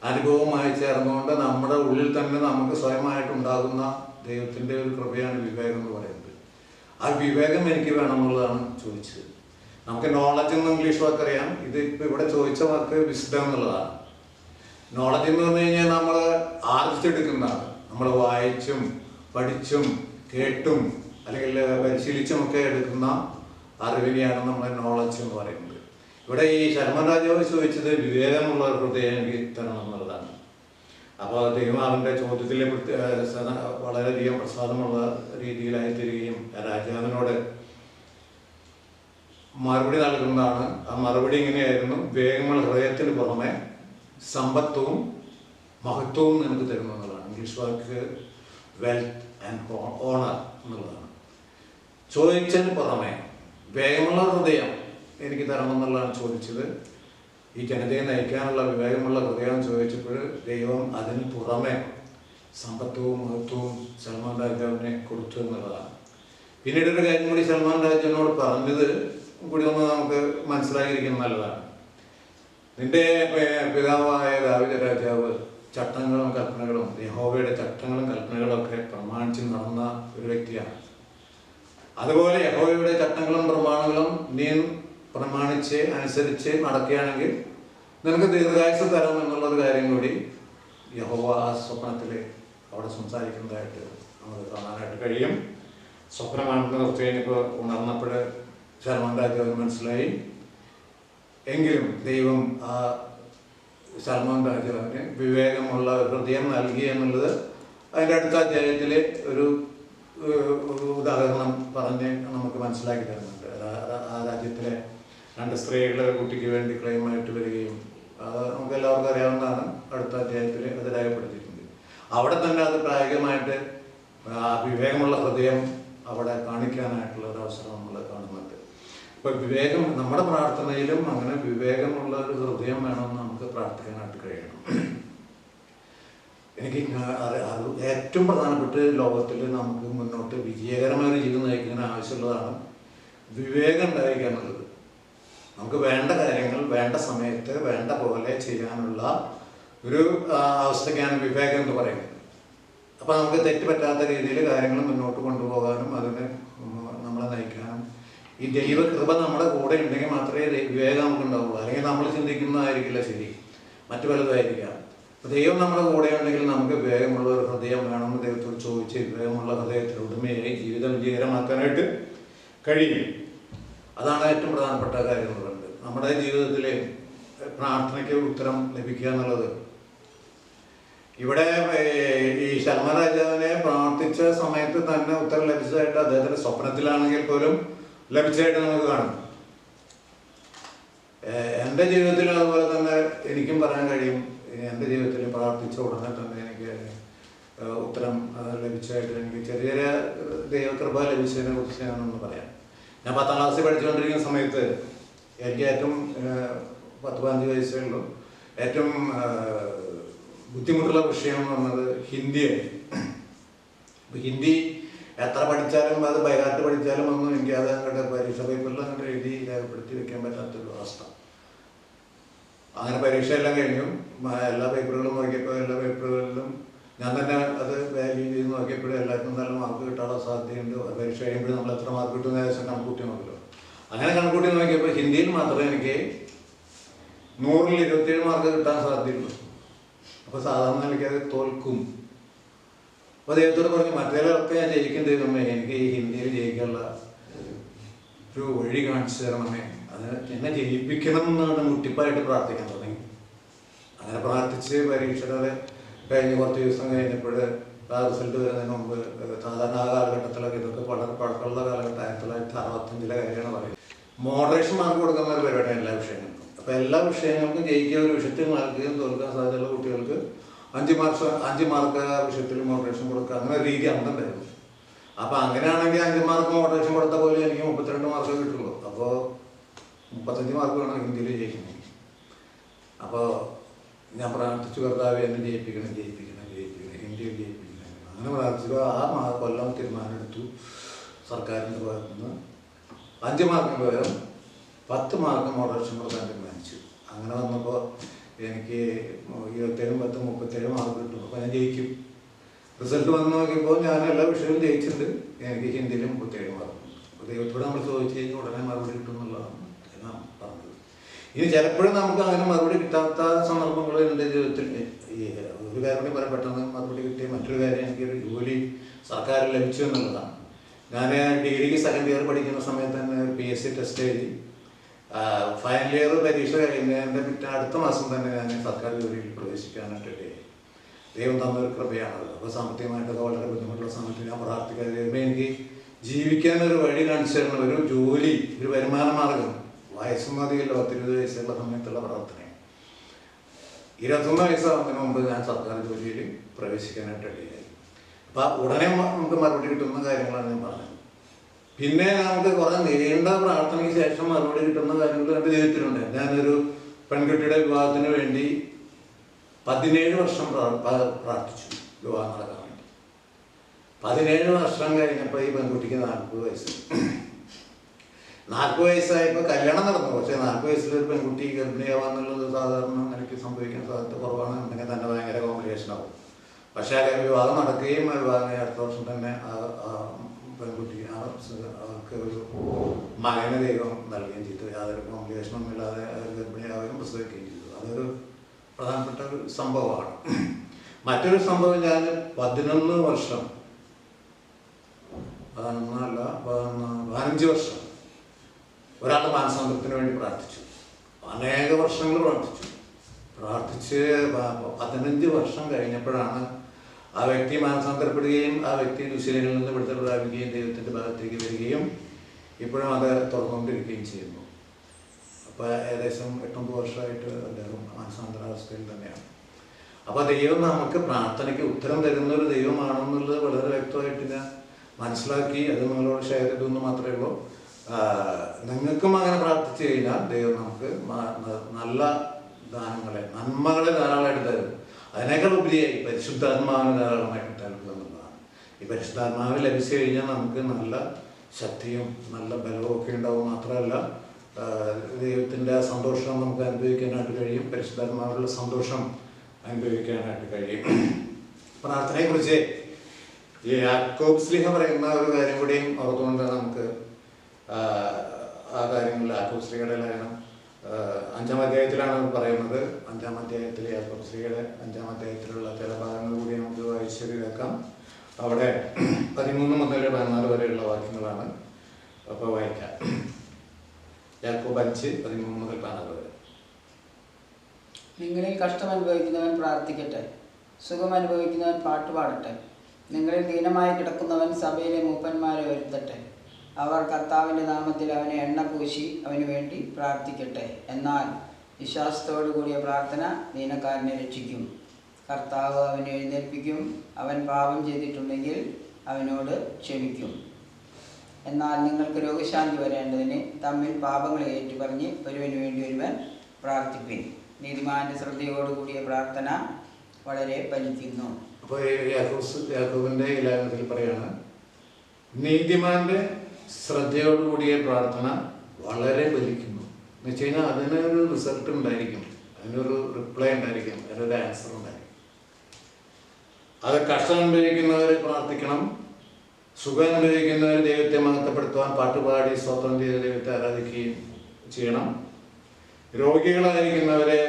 അനുഭവമായി ചേർന്നുകൊണ്ട് നമ്മുടെ ഉള്ളിൽ തന്നെ നമുക്ക് സ്വയമായിട്ടുണ്ടാകുന്ന ദൈവത്തിൻ്റെ ഒരു കൃപയാണ് വിവേകം എന്ന് പറയുന്നത്. ആ വിവേകം എനിക്ക് വേണമെന്നുള്ളതാണ് ചോദിച്ചത്. നമുക്ക് നോളജ് എന്ന് ഇംഗ്ലീഷ് വാക്കറിയാം, ഇത് ഇപ്പം ഇവിടെ ചോദിച്ച വാക്ക് വിസ്ഡം എന്നുള്ളതാണ്. നോളജ് എന്ന് പറഞ്ഞു കഴിഞ്ഞാൽ നമ്മൾ ആർജിച്ചെടുക്കുന്നതാണ്. നമ്മൾ വായിച്ചും പഠിച്ചും കേട്ടും അല്ലെങ്കിൽ പരിശീലിച്ചുമൊക്കെ എടുക്കുന്ന അറിവിനെയാണ് നമ്മൾ നോളജ് എന്ന് പറയുന്നത്. ഇവിടെ ഈ ശലോമോൻ രാജാവ് ചോദിച്ചത് വിവേകമുള്ള ഹൃദയം എനിക്ക് തരണം എന്നുള്ളതാണ്. അപ്പോൾ ദൈവം അവൻ്റെ ചോദ്യത്തിൽ വളരെയധികം പ്രസാദമുള്ള രീതിയിലായി തീരുകയും രാജാവിനോട് മറുപടി നൽകുന്നതാണ്. ആ മറുപടി ഇങ്ങനെയായിരുന്നു: വിവേകമുള്ള ഹൃദയത്തിന് പുറമെ സമ്പത്തും മഹത്വവും നിനക്ക് തരുന്നു എന്നുള്ളതാണ്. English walk wealth and owner എന്നുള്ളതാണ്. ചോദിച്ചതിന് പുറമെ വിവേകമുള്ള ഹൃദയം എനിക്ക് തരണമെന്നുള്ളതാണ് ചോദിച്ചത്. ഈ ജനതയെ നയിക്കാനുള്ള വിവേകമുള്ള ഹൃദയം ചോദിച്ചപ്പോൾ ദൈവം അതിന് പുറമെ സമ്പത്തവും മഹത്വവും സൽമാൻ രാജാവിനെ കൊടുത്തു എന്നുള്ളതാണ്. പിന്നീട് ഒരു കാര്യം കൂടി സൽമാൻ രാജാവിനോട് പറഞ്ഞത് കൂടി ഒന്ന് നമുക്ക് മനസ്സിലാക്കിയിരിക്കുന്നത് നല്ലതാണ്. നിന്റെ പിതാവായ ദാവീദ് രാജാവ് ചട്ടങ്ങളും കൽപ്പനകളും, യഹോവയുടെ ചട്ടങ്ങളും കൽപ്പനകളും ഒക്കെ പ്രമാണിച്ച് നടന്ന ഒരു വ്യക്തിയാണ്. അതുപോലെ യഹോവയുടെ ചട്ടങ്ങളും പ്രമാണങ്ങളും നീ പ്രമാണിച്ച് അനുസരിച്ച് നടക്കുകയാണെങ്കിൽ നിനക്ക് ദീർഘായുസ് തരാം എന്നുള്ളൊരു കാര്യം കൂടി യഹോവ ആ സ്വപ്നത്തിൽ അവിടെ സംസാരിക്കുന്നതായിട്ട് നമുക്ക് കാണാനായിട്ട് കഴിയും. സ്വപ്നമാണെന്ന് കുറച്ച് കഴിഞ്ഞപ്പോൾ ഉണർന്നപ്പോൾ ശലോമോൻ രാജാവിന് മനസ്സിലായി. എങ്കിലും ദൈവം ആ ശലോമോൻ രാജാവിന് വിവേകമുള്ള ഹൃദയം നൽകി എന്നുള്ളത് അതിൻ്റെ അടുത്ത അധ്യായത്തിൽ ഒരു ഉദാഹരണം പറഞ്ഞ് നമുക്ക് മനസ്സിലാക്കി തരുന്നുണ്ട്. ആ രാജ്യത്തിലെ 2 സ്ത്രീകൾ കുട്ടിക്ക് വേണ്ടി ക്ലെയിമായിട്ട് വരികയും അത് നമുക്ക് എല്ലാവർക്കും അറിയാവുന്നതാണ്. അടുത്ത അധ്യായത്തിൽ അത് രേഖപ്പെടുത്തിയിട്ടുണ്ട്. അവിടെ തന്നെ അത് പ്രായോഗികമായിട്ട് ആ വിവേകമുള്ള ഹൃദയം അവിടെ കാണിക്കാനായിട്ടുള്ള ഒരു അവസരം നമ്മൾ കാണുന്നുണ്ട്. അപ്പോൾ വിവേകം നമ്മുടെ പ്രാർത്ഥനയിലും അങ്ങനെ വിവേകമുള്ള ഒരു ഹൃദയം വേണമെന്ന് നമുക്ക് പ്രാർത്ഥിക്കാനായിട്ട് കഴിയണം. എനിക്ക് ഏറ്റവും പ്രധാനപ്പെട്ട ലോകത്തിൽ നമുക്ക് മുന്നോട്ട് വിജയകരമായ ഒരു ജീവിതം നയിക്കാൻ ആവശ്യമുള്ളതാണ് വിവേകം ഉണ്ടായിരിക്കുക എന്നുള്ളത്. നമുക്ക് വേണ്ട കാര്യങ്ങൾ വേണ്ട സമയത്ത് വേണ്ട പോലെ ചെയ്യാനുള്ള ഒരു അവസ്ഥയ്ക്കാണ് വിവേകം എന്ന് പറയുന്നത്. അപ്പോൾ നമുക്ക് തെറ്റുപറ്റാത്ത രീതിയിൽ കാര്യങ്ങൾ മുന്നോട്ട് കൊണ്ടുപോകാനും അതിന് നമ്മളെ നയിക്കാനും ഈ ദൈവകൃപ നമ്മുടെ കൂടെ ഉണ്ടെങ്കിൽ മാത്രമേ വിവേകം നമുക്ക് ഉണ്ടാവുള്ളൂ. അല്ലെങ്കിൽ നമ്മൾ ചിന്തിക്കുന്നതായിരിക്കില്ല ശരി, മറ്റു പലതായിരിക്കാം. ദൈവം നമ്മുടെ കൂടെ ഉണ്ടെങ്കിൽ നമുക്ക് വിവേകമുള്ള ഒരു ഹൃദയം വേണമെന്ന് ദൈവത്തോട് ചോദിച്ച് വിവേകമുള്ള ഹൃദയത്തിൽ ഉടമയായി ജീവിതം വിജയകരമാക്കാനായിട്ട് കഴിയും. അതാണ് ഏറ്റവും പ്രധാനപ്പെട്ട കാര്യം എന്ന് പറയുന്നത്. നമ്മുടെ ജീവിതത്തിൽ പ്രാർത്ഥനയ്ക്ക് ഉത്തരം ലഭിക്കുക എന്നുള്ളത്. ഇവിടെ ഈ ശലോമോൻ രാജാവിനെ പ്രാർത്ഥിച്ച സമയത്ത് തന്നെ ഉത്തരം ലഭിച്ചതായിട്ട് അദ്ദേഹത്തിൻ്റെ സ്വപ്നത്തിലാണെങ്കിൽ പോലും ലഭിച്ചതായിട്ട് നമുക്ക് കാണും. എൻ്റെ ജീവിതത്തിൽ അതുപോലെ തന്നെ എനിക്കും പറയാൻ കഴിയും. എൻ്റെ ജീവിതത്തിൽ പ്രാർത്ഥിച്ച ഉടനെ തന്നെ എനിക്ക് ഉത്തരം ലഭിച്ചതായിട്ട് എനിക്ക് ചെറിയ ചെറിയ ദൈവകൃപ ലഭിച്ചതിനെ കുറിച്ച് ഞാനൊന്ന് പറയാം. ഞാൻ 10ാം ക്ലാസ്സിൽ പഠിച്ചുകൊണ്ടിരിക്കുന്ന സമയത്ത് എനിക്ക് ഏറ്റവും 10-15 വയസ്സേ ഉള്ളൂ. ഏറ്റവും ബുദ്ധിമുട്ടുള്ള വിഷയം എന്ന് പറഞ്ഞത് ഹിന്ദിയായിരുന്നു. അപ്പോൾ ഹിന്ദി എത്ര പഠിച്ചാലും അത് ബൈഹാർട്ട് പഠിച്ചാലും ഒന്നും എനിക്ക് അത് അങ്ങോട്ട് പരീക്ഷ പേപ്പറിൽ അങ്ങോട്ട് എഴുതി രേഖപ്പെടുത്തി വെക്കാൻ പറ്റാത്തൊരു അവസ്ഥ. അങ്ങനെ പരീക്ഷ എല്ലാം കഴിഞ്ഞു. എല്ലാ പേപ്പറുകളും നോക്കിയപ്പോൾ എല്ലാ പേപ്പറുകളിലും ഞാൻ തന്നെ അത് വാല്യൂ ചെയ്ത് നോക്കിയപ്പോഴും എല്ലാവർക്കും നല്ല മാർക്ക് കിട്ടാനുള്ള സാധ്യതയുണ്ട്. പരീക്ഷ കഴിയുമ്പോൾ നമ്മൾ എത്ര മാർക്ക് കിട്ടുന്ന ഏകദേശം കണക്കൂട്ടി നോക്കുമല്ലോ. അങ്ങനെ കണക്കൂട്ടി നോക്കിയപ്പോൾ ഹിന്ദിയിൽ മാത്രമേ എനിക്ക് 100-ൽ 27 മാർക്ക് കിട്ടാൻ സാധ്യതയുള്ളൂ. അപ്പോൾ സാധാരണ എനിക്കത് തോൽക്കും. അപ്പോൾ ദൈവത്തോട് പറഞ്ഞു, മറ്റേതൊക്കെ ഞാൻ ജയിക്കും ദൈവമേ, എനിക്ക് ഈ ഹിന്ദിയിൽ ജയിക്കാനുള്ള ഒരു വഴി കാണിച്ചു തരണമേ, അത് എന്നെ ജയിപ്പിക്കണം എന്നാണ് മുട്ടിപ്പായിട്ട് പ്രാർത്ഥിക്കാൻ തുടങ്ങി. അങ്ങനെ പ്രാർത്ഥിച്ച് പരീക്ഷയുടെ കഴിഞ്ഞ് കുറച്ച് ദിവസം കഴിഞ്ഞപ്പോൾ ആ റിസൾട്ട് വരുന്നതിന് മുമ്പ് സാധാരണ ആ കാലഘട്ടത്തിലൊക്കെ ഇതൊക്കെ വളരെ പഴക്കമുള്ള കാലഘട്ടം 1965 കാര്യമാണ് പറയുന്നത്. മോഡറേഷൻ മാർക്ക് കൊടുക്കുന്ന ഒരു പരിപാടിയാണ് എല്ലാ വിഷയങ്ങൾക്കും. അപ്പോൾ എല്ലാ വിഷയങ്ങൾക്കും ജയിക്കുക, ഒരു വിഷയത്തിൽ മാർക്കുകയും തോൽക്കാൻ സാധ്യതയുള്ള കുട്ടികൾക്ക് 5 മാർക്ക് ആ വിഷയത്തിൽ മോഡറേഷൻ കൊടുക്കുക, അങ്ങനെ ഒരു രീതി അന്നുണ്ടായിരുന്നു. അപ്പോൾ അങ്ങനെയാണെങ്കിൽ 5 മാർക്ക് മോഡറേഷൻ കൊടുത്ത പോലെ എനിക്ക് 32 മാർക്ക് കിട്ടുള്ളൂ. അപ്പോൾ 35 മാർക്ക് വേണം ഹിന്ദിയിൽ ജയിക്കുന്നത്. അപ്പോൾ ഞാൻ പ്രാർത്ഥിച്ചു, കർത്താവെ എന്നെ ജയിപ്പിക്കണം ഹിന്ദിയിൽ ജയിപ്പിക്കണം. അങ്ങനെ പ്രാർത്ഥിച്ചു. ആ കൊല്ലം തീരുമാനമെടുത്തു സർക്കാരിൻ്റെ ഭാഗത്തു നിന്ന് 5 മാർക്കിന് പകരം 10 മാർക്ക് മോഡറേഷൻ കൊടുക്കാൻ തീരുമാനിച്ചു. അങ്ങനെ വന്നപ്പോൾ എനിക്ക് 27 10 37 മാർക്ക് കിട്ടും. അപ്പോൾ ഞാൻ ജയിക്കും. റിസൾട്ട് വന്ന് നോക്കിയപ്പോൾ ഞാൻ എല്ലാ വിഷയവും ജയിച്ചിട്ടുണ്ട്. എനിക്ക് ഹിന്ദിയിൽ 37 മാർക്ക്. അപ്പോൾ ദൈവത്തോട് നമ്മൾ ചോദിച്ചു കഴിഞ്ഞാൽ ഉടനെ മറുപടി കിട്ടും എന്നുള്ളതാണ് ഞാൻ പറഞ്ഞത്. ഇനി ചിലപ്പോഴും നമുക്ക് അങ്ങനെ മറുപടി കിട്ടാത്ത സന്ദർഭങ്ങൾ എൻ്റെ ജീവിതത്തിൽ. ഈ ഒരു കാര്യം കൂടി പറയാൻ പെട്ടെന്ന് മറുപടി കിട്ടിയ മറ്റൊരു കാര്യം, എനിക്കൊരു ജോലി സർക്കാരിൽ ലഭിച്ചു എന്നുള്ളതാണ്. ഞാൻ ഡിഗ്രിക്ക് 2nd ഇയർ പഠിക്കുന്ന സമയത്ത് തന്നെ PSC ടെസ്റ്റ് എഴുതി. ഫൈനൽ ഇയർ പരീക്ഷ കഴിയുന്നതിൻ്റെ അടുത്ത മാസം തന്നെ ഞാൻ സർക്കാർ ജോലിയിൽ പ്രവേശിക്കാനായിട്ട് ദൈവം തന്നൊരു കൃപയാണത്. അപ്പോൾ സാമ്പത്തികമായിട്ടൊക്കെ വളരെ ബുദ്ധിമുട്ടുള്ള സമയത്ത് ഞാൻ പ്രാർത്ഥിക്കാതെ എനിക്ക് ജീവിക്കാനൊരു വഴി കാണിച്ചു തരണം, ഒരു ജോലി, ഒരു വരുമാന മാർഗം. വയസ്സുമതിയല്ല, 20 വയസ്സുള്ള സമയത്തുള്ള പ്രാർത്ഥനയാണ്. 21 വയസ്സാവുന്നതിന് മുമ്പ് ഞാൻ സർക്കാർ ജോലിയിൽ പ്രവേശിക്കാനായിട്ട് ഇടയായി. അപ്പം ഉടനെ നമുക്ക് മറുപടി കിട്ടുന്ന കാര്യങ്ങളാണ് ഞാൻ പറഞ്ഞത്. പിന്നെ നമുക്ക് കുറേ നീണ്ട പ്രാർത്ഥനയ്ക്ക് ശേഷം മറുപടി കിട്ടുന്ന കാര്യങ്ങൾ എൻ്റെ ജീവിതത്തിലുണ്ട്. ഞാനൊരു പെൺകുട്ടിയുടെ വിവാഹത്തിന് വേണ്ടി 17 വർഷം പ്രാർത്ഥിച്ചു, വിവാഹം നടക്കാൻ വേണ്ടി. 17 വർഷം കഴിഞ്ഞപ്പോൾ ഈ പെൺകുട്ടിക്ക് 40 വയസ്സ്. 40 വയസ്സായപ്പോൾ കല്യാണം നടന്നു. പക്ഷേ 40 വയസ്സിലൊരു പെൺകുട്ടി ഗർഭിണിയാവാന്നുള്ളത് സാധാരണ നിലയ്ക്ക് സംഭവിക്കാൻ സാധ്യത കുറവാണ്. ഉണ്ടെങ്കിൽ തന്നെ ഭയങ്കര കോംപ്ലിക്കേഷൻ ആവും. പക്ഷേ വിവാഹം നടക്കുകയും വിവാഹം അടുത്ത വർഷം തന്നെ പെൺകുട്ടി അവർക്ക് ഒരു മകനെ ദൈവം നൽകുകയും ചെയ്തു. യാതൊരു കോംപ്ലിക്കേഷനൊന്നും ഇല്ലാതെ ഗർഭിണിയാവുകയും പ്രസവിക്കുകയും ചെയ്തു. അതൊരു പ്രധാനപ്പെട്ട ഒരു സംഭവമാണ്. മറ്റൊരു സംഭവം, ഞാൻ 11 വർഷം 15 വർഷം ഒരാളുടെ മാനസാന്തരത്തിന് വേണ്ടി പ്രാർത്ഥിച്ചു. അനേക വർഷങ്ങൾ പ്രാർത്ഥിച്ച് 15 വർഷം കഴിഞ്ഞപ്പോഴാണ് ആ വ്യക്തി മാനസാന്തരപ്പെടുകയും ആ വ്യക്തി ദുശ്ശീലങ്ങളിൽ നിന്ന് വിടുതൽ പ്രാപിക്കുകയും ദൈവത്തിൻ്റെ ഭാഗത്തേക്ക് വരികയും ഇപ്പോഴും അത് തുറന്നുകൊണ്ടിരിക്കുകയും ചെയ്യുന്നു. അപ്പോൾ ഏകദേശം 8-9 വർഷമായിട്ട് അദ്ദേഹം മാനസാന്തരാവസ്ഥയിൽ തന്നെയാണ്. അപ്പോൾ ദൈവം നമുക്ക് പ്രാർത്ഥനയ്ക്ക് ഉത്തരം തരുന്ന ഒരു ദൈവമാണെന്നുള്ളത് വളരെ വ്യക്തമായിട്ട് ഞാൻ മനസ്സിലാക്കി. അത് നിങ്ങളോട് ഷെയർ ചെയ്തെന്ന് മാത്രമേ ഉള്ളൂ. നിങ്ങൾക്കും അങ്ങനെ പ്രാർത്ഥിച്ചു കഴിഞ്ഞാൽ ദൈവം നമുക്ക് നല്ല ദാനങ്ങളെ, നന്മകളെ ധാരാളമായിട്ട് തരും. അതിനേക്കാൾ ഉപരിയായി പരിശുദ്ധാത്മാവിന് ധാരാളമായിട്ട് നൽകുക എന്നുള്ളതാണ്. ഈ പരിശുദ്ധാത്മാവ് ലഭിച്ചു കഴിഞ്ഞാൽ നമുക്ക് നല്ല ശക്തിയും നല്ല ബലവും ഒക്കെ ഉണ്ടാവും. മാത്രമല്ല ദൈവത്തിൻ്റെ സന്തോഷം നമുക്ക് അനുഭവിക്കാനായിട്ട് കഴിയും. പരിശുദ്ധാത്മാവിലുള്ള സന്തോഷം അനുഭവിക്കാനായിട്ട് കഴിയും. പ്രാർത്ഥനയെക്കുറിച്ച് ഈ യാക്കോബ് ശ്ലീഹ പറയുന്ന ഒരു കാര്യം കൂടിയും ഓർത്തുകൊണ്ട് നമുക്ക് ആ കാര്യങ്ങളിൽ യാക്കോബ് ശ്ലീഹയുടെ ലേഖനം 5-ാം അധ്യായത്തിലാണ് പറയുന്നത്. 5-ാം അധ്യായത്തിൽ യാക്കോബ് ശ്ലീഹയുടെ 5-ാം അധ്യായത്തിലുള്ള ചില ഭാഗങ്ങൾ കൂടി നമുക്ക് വായിച്ച് കേൾക്കാം. അവിടെ 13 മുതൽ 14 വരെയുള്ള വാക്യങ്ങളാണ്. അപ്പോൾ വായിക്കാം. യാക്കോബ് 5:13 മുതൽ 14 വരെ. നിങ്ങളിൽ കഷ്ടം അനുഭവിക്കുന്നവൻ പ്രാർത്ഥിക്കട്ടെ, സുഖം അനുഭവിക്കുന്നവൻ പാട്ടുപാടട്ടെ. നിങ്ങളിൽ ദീനമായി കിടക്കുന്നവൻ സഭയിലെ മൂപ്പന്മാരെ വരുത്തട്ടെ. അവർ കർത്താവിൻ്റെ നാമത്തിൽ അവനെ എണ്ണ പൂശി അവന് വേണ്ടി പ്രാർത്ഥിക്കട്ടെ. എന്നാൽ വിശ്വാസത്തോടു കൂടിയ പ്രാർത്ഥന ദീനക്കാരനെ രക്ഷിക്കും. കർത്താവ് അവനെ എഴുന്നേൽപ്പിക്കും. അവൻ പാപം ചെയ്തിട്ടുണ്ടെങ്കിൽ അവനോട് ക്ഷമിക്കും. എന്നാൽ നിങ്ങൾക്ക് രോഗശാന്തി വരേണ്ടതിന് തമ്മിൽ പാപങ്ങളെ ഏറ്റുപറഞ്ഞ് ഒരുവന് വേണ്ടി ഒരുവൻ പ്രാർത്ഥിപ്പിൻ. നീതിമാന്റെ ശ്രദ്ധയോടുകൂടിയ പ്രാർത്ഥന വളരെ ഫലിക്കുന്നു. അപ്പോൾ യാക്കോബിൻ്റെ ഈ ലേഖനത്തിൽ പറയാണ്, നീതിമാന്റെ ശ്രദ്ധയോടുകൂടിയ പ്രാർത്ഥന വളരെ ഫലിക്കുന്നു എന്ന് വെച്ച് കഴിഞ്ഞാൽ അതിനൊരു റിസൾട്ട് ഉണ്ടായിരിക്കും, അതിനൊരു റിപ്ലൈ ഉണ്ടായിരിക്കും, അതിനൊരു ആൻസർ ഉണ്ടായിരിക്കും. അത് കഷ്ടം അനുഭവിക്കുന്നവർ പ്രാർത്ഥിക്കണം, സുഖം അനുഭവിക്കുന്നവർ ദൈവത്തെ മഹത്വപ്പെടുത്തുവാൻ പാട്ടുപാടി സ്തോത്രം ചെയ്ത് ദൈവത്തെ ആരാധിക്കുകയും ചെയ്യണം. രോഗികളായിരിക്കുന്നവരെ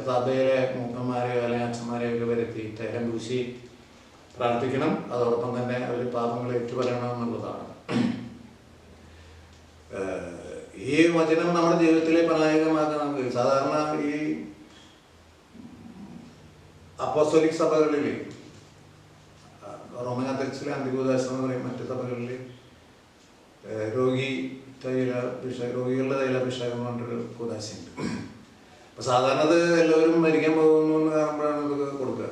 സഭയിലെ മൂപ്പന്മാരെയോ അല്ലെങ്കിൽ അച്ഛന്മാരെയോ ഒക്കെ വരുത്തി തൈലം പൂശി പ്രാർത്ഥിക്കണം. അതോടൊപ്പം തന്നെ അവർ പാപങ്ങൾ ഏറ്റുപറയണമെന്നുള്ളതാണ്. ഈ വചനം നമ്മുടെ ജീവിതത്തിലെ പ്രായോഗികമാക്കാൻ നമുക്ക് സാധാരണ ഈ അപ്പോസ്തലിക് സഭകളിൽ, റോമൻ കത്തോലിക്സിലെ അന്തികൂദാസം എന്ന് പറയും, മറ്റു സഭകളിൽ രോഗികളുടെ തൈലാഭിഷേകം കൊണ്ടൊരു കൂദാശയുണ്ട്. അപ്പോൾ സാധാരണ അത് എല്ലാവരും മരിക്കാൻ പോകുന്നു എന്ന് കാണുമ്പോഴാണ് ഇതൊക്കെ കൊടുക്കുക,